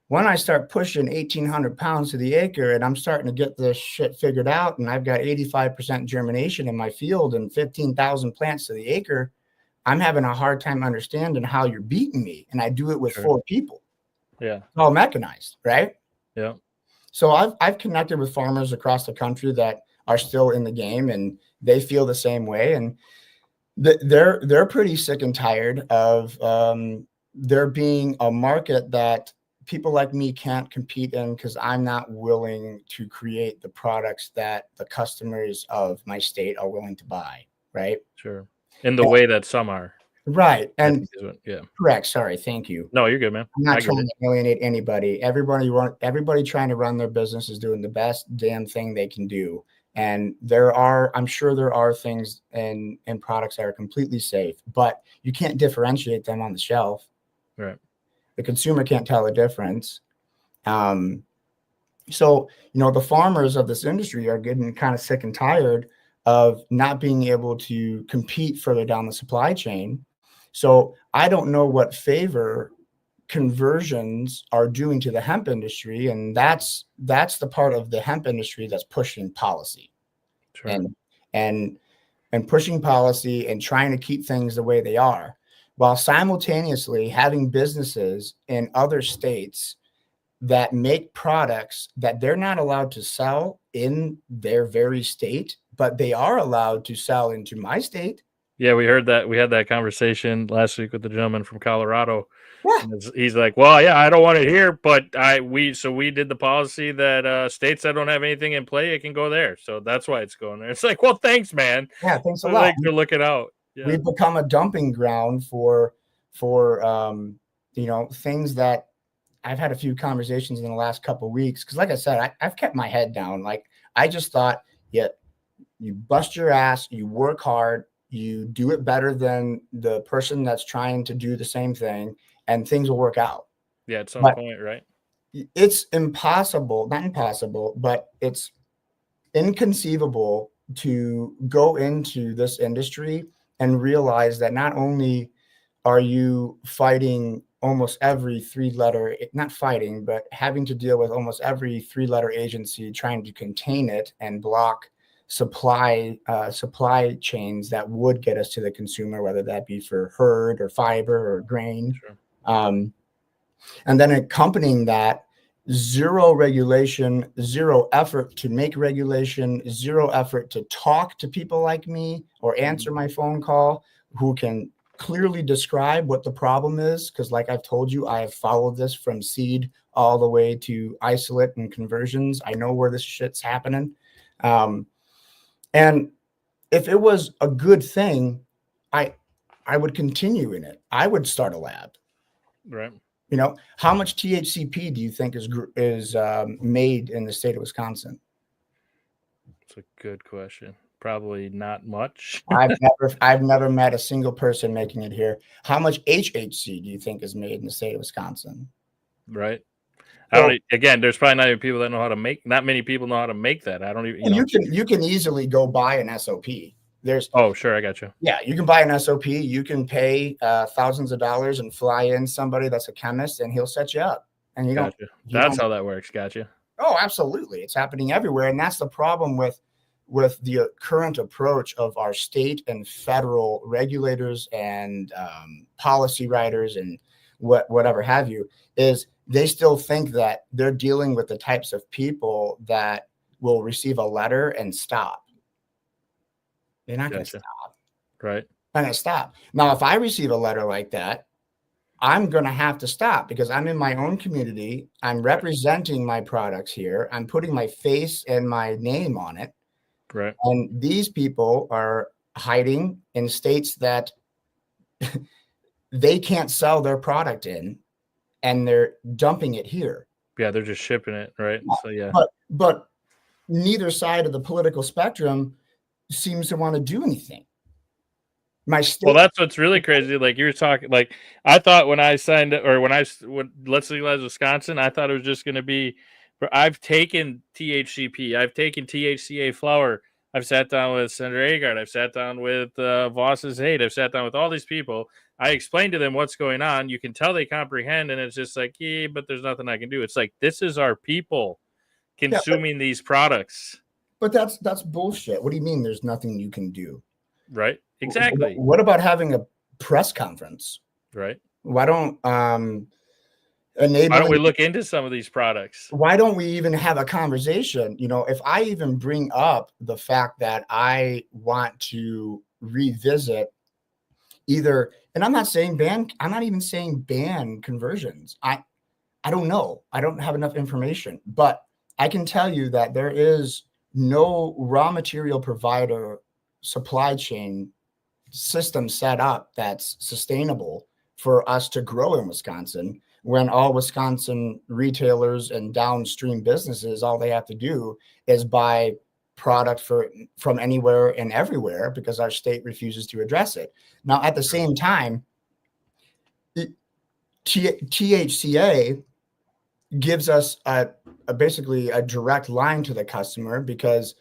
when I start pushing 1,800 pounds to the acre and I'm starting to get this shit figured out, and I've got 85% germination in my field and 15,000 plants to the acre, I'm having a hard time understanding how you're beating me. And I do it with 4 people. Yeah. It's all mechanized, right? Yeah. So I've connected with farmers across the country that are still in the game, and they feel the same way. And they're pretty sick and tired of there being a market that people like me can't compete in because I'm not willing to create the products that the customers of my state are willing to buy. Right. Sure. In the way that some are. Right. And yeah. Correct. Sorry. Thank you. No, you're good, man. I'm not trying to alienate anybody. Everybody trying to run their business is doing the best damn thing they can do. And I'm sure there are things in products that are completely safe, but you can't differentiate them on the shelf. Right. The consumer can't tell the difference. So, the farmers of this industry are getting kind of sick and tired of not being able to compete further down the supply chain. So I don't know what favor conversions are doing to the hemp industry, and that's the part of the hemp industry that's pushing policy. Sure. and pushing policy and trying to keep things the way they are, while simultaneously having businesses in other states that make products that they're not allowed to sell in their very state, but they are allowed to sell into my state. Yeah, we heard that. We had that conversation last week with the gentleman from Colorado. Yeah. He's like, well, yeah, I don't want it here, but we did the policy that states that don't have anything in play, it can go there. So that's why it's going there. It's like, well, thanks, man. Yeah, thanks a lot. Thanks for looking out. Yeah. We've become a dumping ground for things that I've had a few conversations in the last couple of weeks. Because like I said, I've kept my head down. Like, I just thought, yeah, you bust your ass, you work hard, you do it better than the person that's trying to do the same thing, and things will work out. Yeah, at some point, right? It's impossible, not impossible, but it's inconceivable to go into this industry and realize that not only are you fighting almost every not fighting, but having to deal with almost every 3-letter agency trying to contain it and block supply chains that would get us to the consumer, whether that be for herd or fiber or grain. Sure. And then accompanying that, zero regulation, zero effort to make regulation, zero effort to talk to people like me or answer my phone call who can clearly describe what the problem is. Because like I've told you, I have followed this from seed all the way to isolate and conversions. I know where this shit's happening. And if it was a good thing, I would continue in it. I would start a lab. Right. How much THCP do you think is made in the state of Wisconsin? It's a good question. Probably not much. I've never met a single person making it here. How much HHC do you think is made in the state of Wisconsin? Right. Again, there's probably not even people that know how to make. Not many people know how to make that. I don't even. You can easily go buy an SOP. Oh, sure, I got you. Yeah, you can buy an SOP. You can pay thousands of dollars and fly in somebody that's a chemist, and he'll set you up. And That's how that works. Gotcha. Oh, absolutely. It's happening everywhere, and that's the problem with the current approach of our state and federal regulators and policy writers and whatever have you, is they still think that they're dealing with the types of people that will receive a letter and stop. They're not going to stop. Right. They're going to stop. Now, if I receive a letter like that, I'm going to have to stop because I'm in my own community. I'm representing my products here. I'm putting my face and my name on it. Right. And these people are hiding in states that they can't sell their product in, and they're dumping it here. Yeah, they're just shipping it, right? So yeah. But neither side of the political spectrum seems to want to do anything. Well, that's what's really crazy. Like you were talking, like I thought when I signed or when Let's Legalize Wisconsin, I thought it was just going to be. I've taken THCP, I've taken THCA flower. I've sat down with Senator Agard. I've sat down with Voss's Hate. I've sat down with all these people. I explained to them what's going on. You can tell they comprehend, and it's just like, yeah, but there's nothing I can do. It's like, this is our people consuming these products. But that's bullshit. What do you mean there's nothing you can do? Right. Exactly. What about having a press conference? Right. Why don't why don't we look into some of these products? Why don't we even have a conversation? You know, if I even bring up the fact that I want to revisit either, and I'm not saying ban, I'm not even saying ban conversions. I don't know. I don't have enough information, but I can tell you that there is no raw material provider supply chain system set up that's sustainable for us to grow in Wisconsin, when all Wisconsin retailers and downstream businesses, all they have to do is buy product from anywhere and everywhere because our state refuses to address it. Now, at the same time, THCA gives us basically a direct line to the customer, because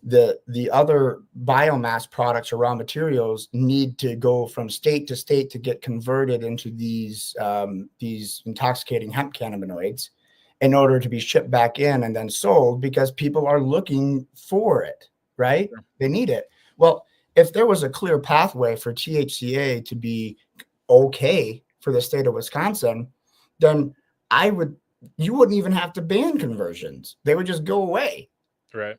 the other biomass products or raw materials need to go from state to state to get converted into these intoxicating hemp cannabinoids in order to be shipped back in and then sold, because people are looking for it, right? Sure. They need it. Well, if there was a clear pathway for THCA to be okay for the state of Wisconsin, then you wouldn't even have to ban conversions. They would just go away. Right.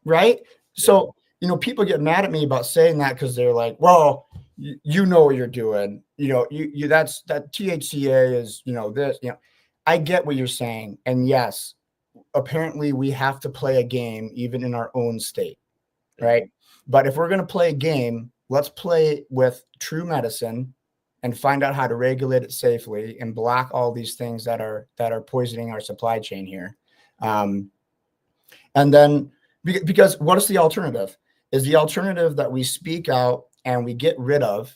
Right. So, you know, people get mad at me about saying that because they're like, well, you know what you're doing. You know, that THCA is, you know, this, you know, I get what you're saying. And yes, apparently we have to play a game even in our own state. Right. But if we're going to play a game, let's play with true medicine and find out how to regulate it safely and block all these things that are poisoning our supply chain here. And then, because what is the alternative? Is the alternative that we speak out and we get rid of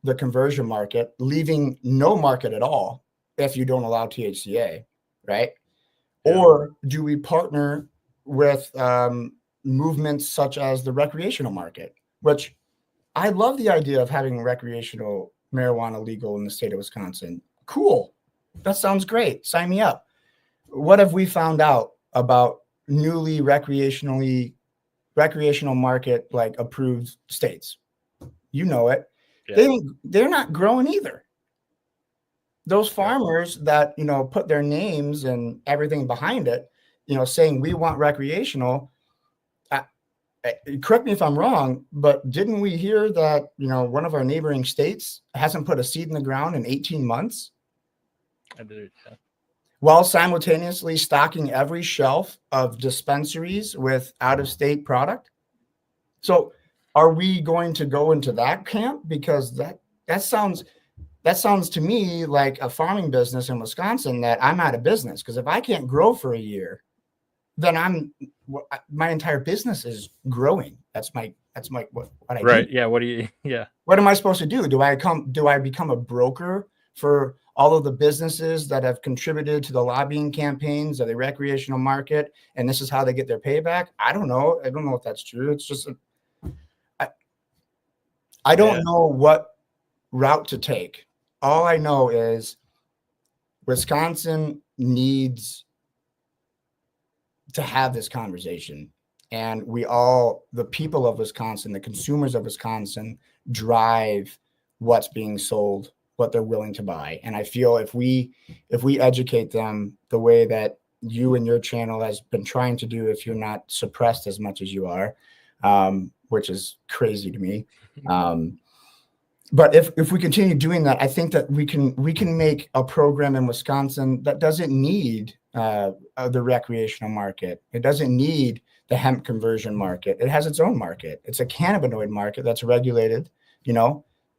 the conversion market, leaving no market at all if you don't allow THCA, right? Yeah. Or do we partner with movements such as the recreational market, which I love the idea of having recreational marijuana legal in the state of Wisconsin. Cool. That sounds great. Sign me up. What have we found out about newly recreational market like approved states? You know it. Yeah. They're not growing either. Those farmers that, you know, put their names and everything behind it, you know, saying we want recreational. Correct me if I'm wrong, but didn't we hear that, you know, one of our neighboring states hasn't put a seed in the ground in 18 months? I did, yeah. While simultaneously stocking every shelf of dispensaries with out-of-state product. So are we going to go into that camp? Because that sounds to me like a farming business in Wisconsin that I'm out of business. Because if I can't grow for a year, then my entire business is growing. That's my what I right. do. Yeah. What am I supposed to do? Do I become a broker for all of the businesses that have contributed to the lobbying campaigns of the recreational market, and this is how they get their payback? I don't know. I don't know if that's true. It's just I don't know what route to take. All I know is Wisconsin needs to have this conversation, and the people of Wisconsin, the consumers of Wisconsin, drive what's being sold, what they're willing to buy. And I feel if we educate them the way that you and your channel has been trying to do, if you're not suppressed as much as you are, which is crazy to me. But if we continue doing that, I think that we can make a program in Wisconsin that doesn't need the recreational market. It doesn't need the hemp conversion market. It has its own market. It's a cannabinoid market that's regulated.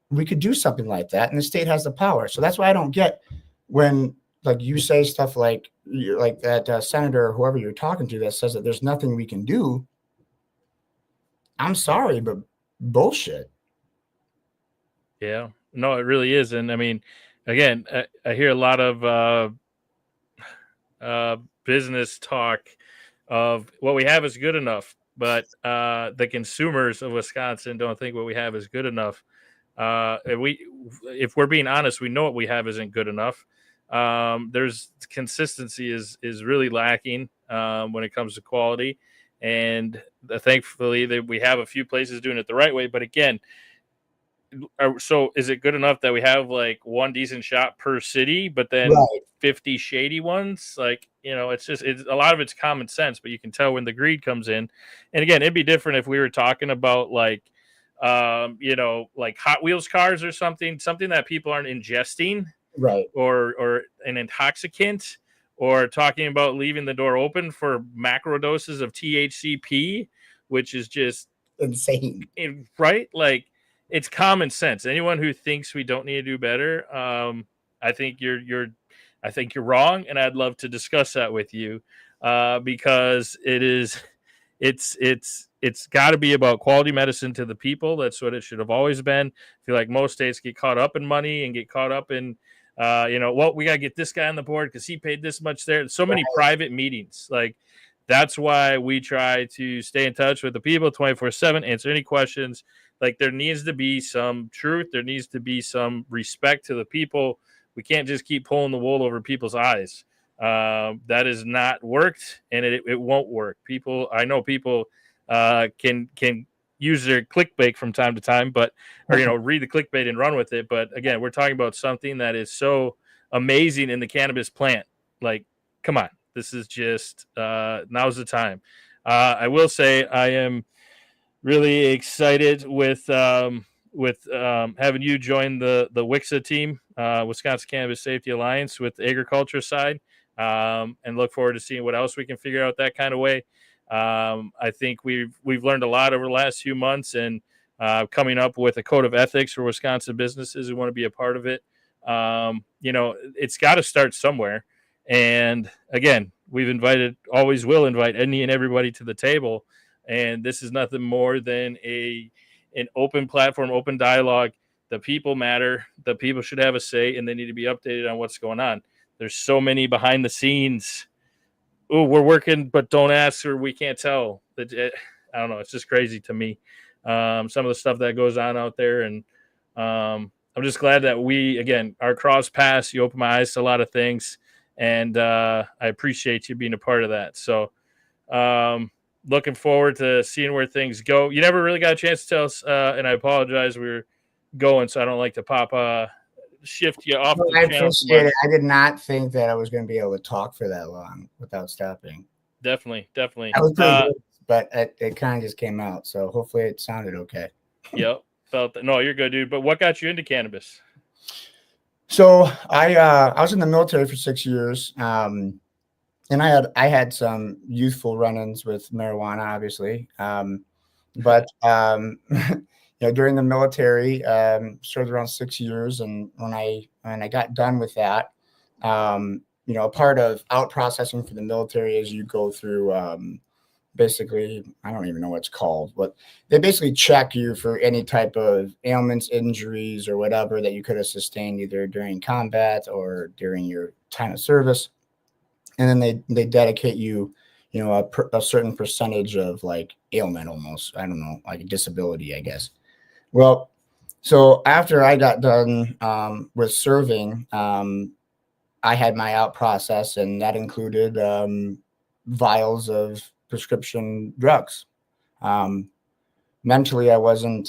We could do something like that, and the state has the power. So that's why I don't get when like you say stuff like that senator or whoever you're talking to that says that there's nothing we can do. I'm sorry, but bullshit. Yeah, no, it really is. And I mean, again, I hear a lot of business talk of what we have is good enough, but the consumers of Wisconsin don't think what we have is good enough. If we're being honest, we know what we have isn't good enough. There's consistency is really lacking when it comes to quality, and thankfully that we have a few places doing it the right way. But again, so is it good enough that we have like one decent shop per city, but then Right. 50 shady ones? Like, it's a lot of it's common sense, but you can tell when the greed comes in. And again, it'd be different if we were talking about like, like Hot Wheels cars or something that people aren't ingesting, Right. or an intoxicant, or talking about leaving the door open for macro doses of THCP, which is just Insane. right? Like, it's common sense. Anyone who thinks we don't need to do better, I think you're wrong, and I'd love to discuss that with you, because it's got to be about quality medicine to the people. That's what it should have always been. I feel like most states get caught up in money and get caught up in, we got to get this guy on the board because he paid this much there. So many private meetings. Like, that's why we try to stay in touch with the people 24/7, answer any questions. Like, there needs to be some truth. There needs to be some respect to the people. We can't just keep pulling the wool over people's eyes. That has not worked, and it won't work. I know people can use their clickbait from time to time, but read the clickbait and run with it. But again, we're talking about something that is so amazing in the cannabis plant. Like, come on, this is just now's the time. I will say I am really excited with having you join the WICSA team, Wisconsin Cannabis Safety Alliance, with the agriculture side, and look forward to seeing what else we can figure out that kind of way. I think we've learned a lot over the last few months, and coming up with a code of ethics for Wisconsin businesses who want to be a part of it. It's got to start somewhere. And again, always will invite any and everybody to the table. And this is nothing more than an open platform, open dialogue. The people matter. The people should have a say, and they need to be updated on what's going on. There's so many behind the scenes. Oh, we're working, but don't ask, or we can't tell. I don't know. It's just crazy to me. Some of the stuff that goes on out there. And I'm just glad that our cross paths, you open my eyes to a lot of things. And I appreciate you being a part of that. So looking forward to seeing where things go. You never really got a chance to tell us, and I apologize. We were going, so I don't like to shift you off the channel. I appreciate it. I did not think that I was going to be able to talk for that long without stopping. Definitely. I was pretty good, but it kind of just came out. So hopefully it sounded okay. Yep. Felt that. No, you're good, dude. But what got you into cannabis? So I was in the military for 6 years. And I had some youthful run-ins with marijuana, obviously. But during the military, served around 6 years, and when I got done with that, a part of out processing for the military is you go through basically, I don't even know what it's called, but they basically check you for any type of ailments, injuries, or whatever that you could have sustained either during combat or during your time of service. And then they dedicate you, a certain percentage of like ailment, almost, I don't know, like a disability, I guess. Well, so after I got done with serving, I had my out process, and that included vials of prescription drugs. Mentally, I wasn't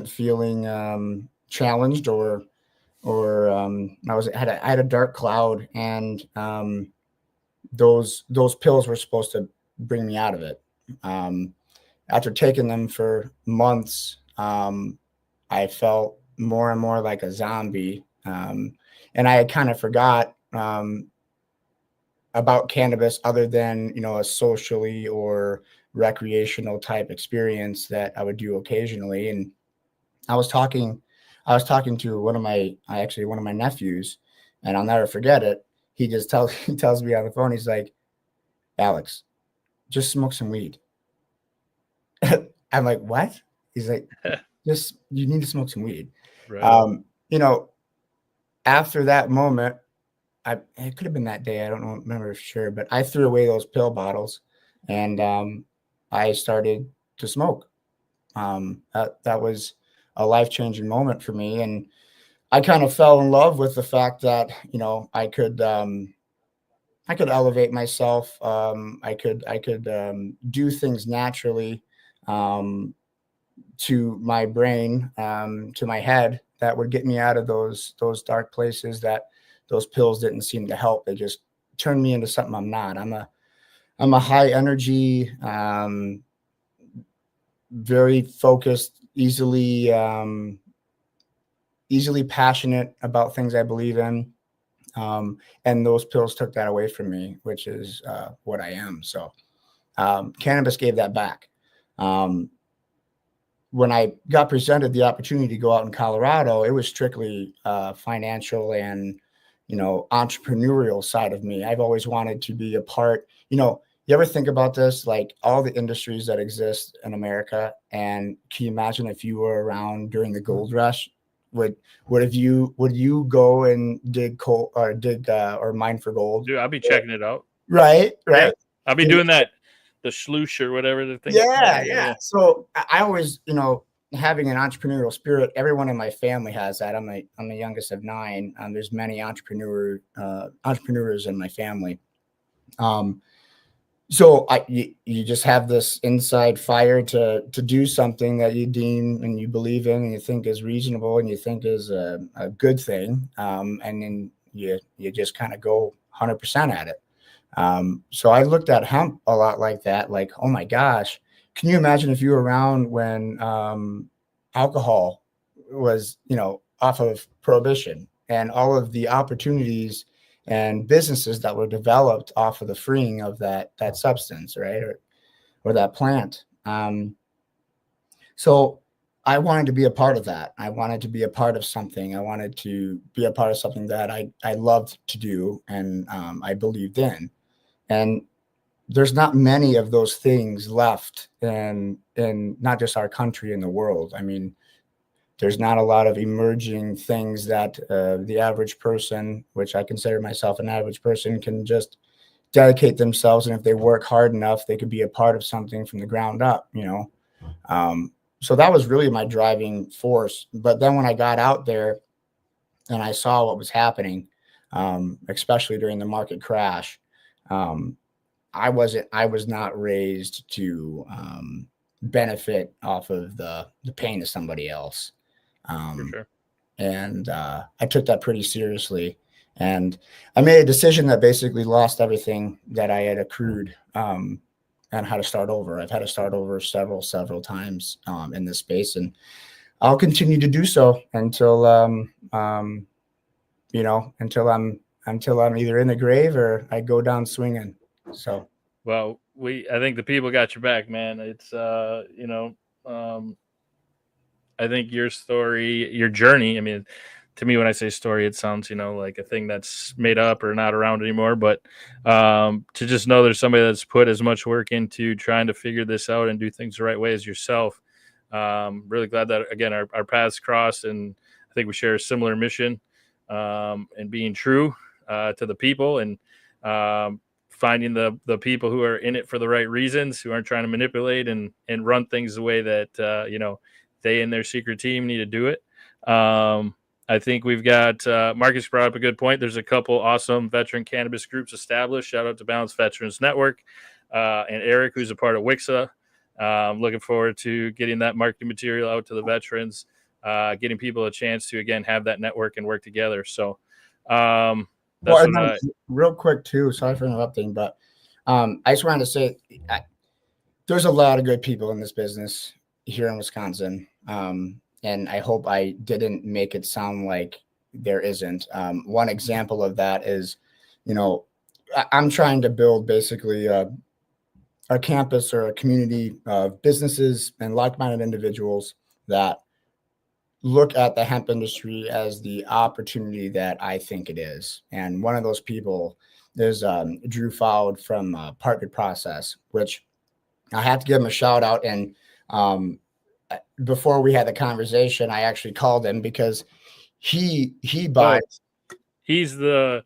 feeling challenged or I had a dark cloud, and those pills were supposed to bring me out of it. After taking them for months, I felt more and more like a zombie, and I had kind of forgot about cannabis other than, a socially or recreational type experience that I would do occasionally. And I was talking, to one of my nephews, and I'll never forget it. He tells me on the phone, he's like, Alex, just smoke some weed. I'm like, what? He's like, you need to smoke some weed. Right. After that moment, it could have been that day. I don't remember for sure, but I threw away those pill bottles, and I started to smoke. That was a life-changing moment for me, and I kind of fell in love with the fact that I could elevate myself. I could do things naturally to my brain, to my head, that would get me out of those dark places that those pills didn't seem to help. They just turned me into something I'm not. I'm a high energy, very focused, easily passionate about things I believe in. And those pills took that away from me, which is what I am. So cannabis gave that back. When I got presented the opportunity to go out in Colorado, it was strictly financial and, entrepreneurial side of me. I've always wanted to be a part. You ever think about this, like all the industries that exist in America? And can you imagine if you were around during the gold rush? Would you go and dig coal or mine for gold? Dude, I'll be checking it out. Right. Yeah, I'll be doing that, the sloosh or whatever the thing. Yeah. So I always, having an entrepreneurial spirit. Everyone in my family has that. I'm the youngest of 9. There's many entrepreneurs in my family. So you just have this inside fire to do something that you deem and you believe in and you think is reasonable and you think is a good thing. And then you just kind of go 100% at it. So I looked at hemp a lot like that, like, oh my gosh, can you imagine if you were around when alcohol was, off of prohibition, and all of the opportunities and businesses that were developed off of the freeing of that substance, right? Or that plant. So I wanted to be a part of that. I wanted to be a part of something. I wanted to be a part of something that I loved to do and I believed in. And there's not many of those things left in not just our country, in the world. I mean, there's not a lot of emerging things that the average person, which I consider myself an average person, can just dedicate themselves. And if they work hard enough, they could be a part of something from the ground up, So that was really my driving force. But then when I got out there and I saw what was happening, especially during the market crash, I was not raised to benefit off of the pain of somebody else. For sure. And I took that pretty seriously. And I made a decision that basically lost everything that I had accrued and had to start over. I've had to start over several times in this space. And I'll continue to do so until, until I'm either in the grave or I go down swinging. So, well, I think the people got your back, man. It's, I think your story, your journey, I mean, to me, when I say story, it sounds, like a thing that's made up or not around anymore. But to just know there's somebody that's put as much work into trying to figure this out and do things the right way as yourself. Really glad that, again, our paths crossed, and I think we share a similar mission and being true to the people, and finding the people who are in it for the right reasons, who aren't trying to manipulate and run things the way that, they and their secret team need to do it. I think we've got Marcus brought up a good point. There's a couple awesome veteran cannabis groups established. Shout out to Balanced Veterans Network and Eric, who's a part of WIXA. Looking forward to getting that marketing material out to the veterans, getting people a chance to, again, have that network and work together. So real quick too, sorry for interrupting, but I just wanted to say there's a lot of good people in this business here in Wisconsin. And I hope I didn't make it sound like there isn't. One example of that is, I'm trying to build basically a campus or a community of businesses and like-minded individuals that look at the hemp industry as the opportunity that I think it is. And one of those people is Drew Fowd from Partnered Process, which I have to give him a shout out. And before we had the conversation, I actually called him because he buys. He's the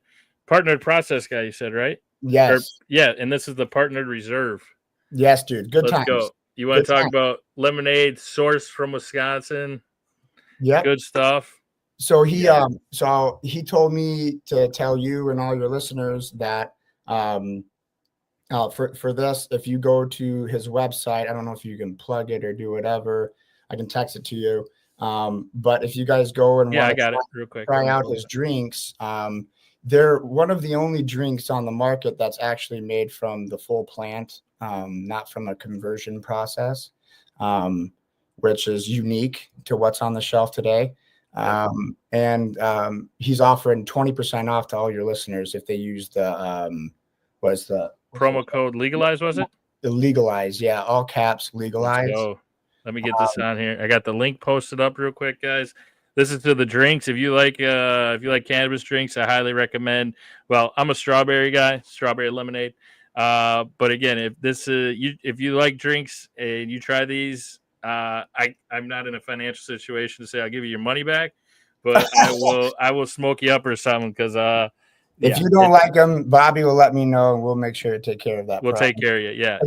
Partnered Process guy, you said, right? Yes. Yeah, and this is the Partnered Reserve. Yes, dude. Good Let's times. Go. You want to talk about lemonade sourced from Wisconsin? Yeah. Good stuff. So he told me to tell you and all your listeners that for this, if you go to his website, I don't know if you can plug it or do whatever. I can text it to you. But if you guys go and I got it real quick. Try out his drinks. They're one of the only drinks on the market that's actually made from the full plant, not from a conversion process, which is unique to what's on the shelf today. And he's offering 20% off to all your listeners if they use the promo code legalize, was it? The legalize, yeah, all caps legalize. Let's go. Let me get this on here. I got the link posted up real quick, guys. This is to the drinks. If you like cannabis drinks, I highly recommend. Well, I'm a strawberry guy, strawberry lemonade. But again, if you like drinks and you try these, I'm not in a financial situation to say I'll give you your money back, but I will smoke you up or something because if you don't like them, Bobby will let me know, and we'll make sure to take care of that. We'll take care of you. Yeah,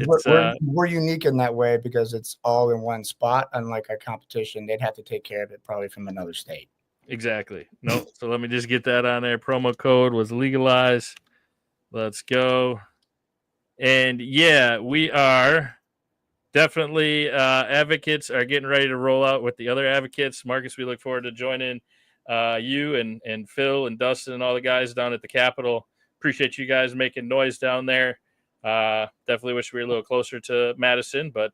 we're unique in that way because it's all in one spot. Unlike our competition, they'd have to take care of it probably from another state. Exactly. No. So let me just get that on there. Promo code was legalized. Let's go. And yeah, we are definitely advocates are getting ready to roll out with the other advocates. Marcus, we look forward to joining you and Phil and Dustin and all the guys down at the Capitol. Appreciate you guys making noise down there. Definitely wish we were a little closer to Madison, but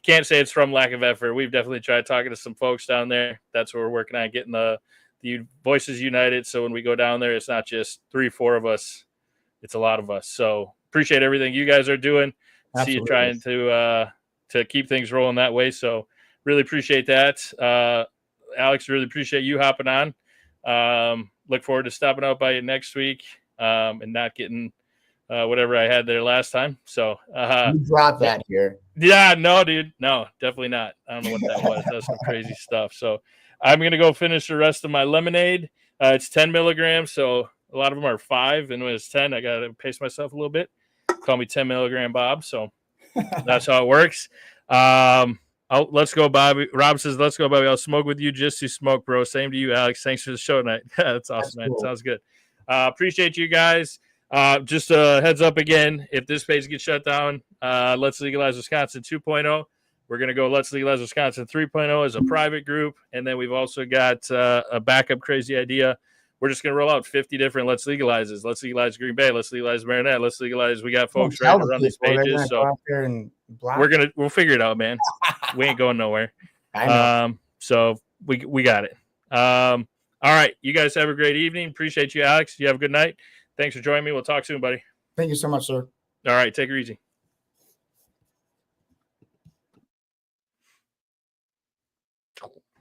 can't say it's from lack of effort. We've definitely tried talking to some folks down there. That's what we're working on, getting the voices united. So when we go down there, it's not just 3-4 of us. It's a lot of us. So appreciate everything you guys are doing. Absolutely. See you trying to keep things rolling that way. So really appreciate that. Alex, really appreciate you hopping on. Look forward to stopping out by you next week and not getting whatever I had there last time. So you brought that here. Yeah, no, dude. No, definitely not. I don't know what that was. That's some crazy stuff. So I'm going to go finish the rest of my lemonade. It's 10 milligrams. So a lot of them are 5. And when it's 10, I got to pace myself a little bit. Call me 10 milligram Bob. So that's how it works. Let's go, Bobby. Rob says, let's go, Bobby. I'll smoke with you just to smoke, bro. Same to you, Alex. Thanks for the show tonight. That's awesome, man. Cool. Sounds good. Appreciate you guys. Just a heads up again, if this page gets shut down, Let's Legalize Wisconsin 2.0. We're going to go Let's Legalize Wisconsin 3.0 as a private group. And then we've also got a backup crazy idea. We're just going to roll out 50 different Let's Legalizes. Let's Legalize Green Bay. Let's Legalize Marinette. Let's Legalize. We got folks ready to run these pages. So we'll figure it out, man. We ain't going nowhere. I know. So we got it. All right. You guys have a great evening. Appreciate you, Alex. You have a good night. Thanks for joining me. We'll talk soon, buddy. Thank you so much, sir. All right. Take it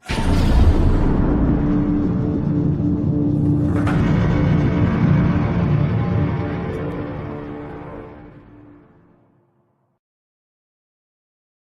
easy.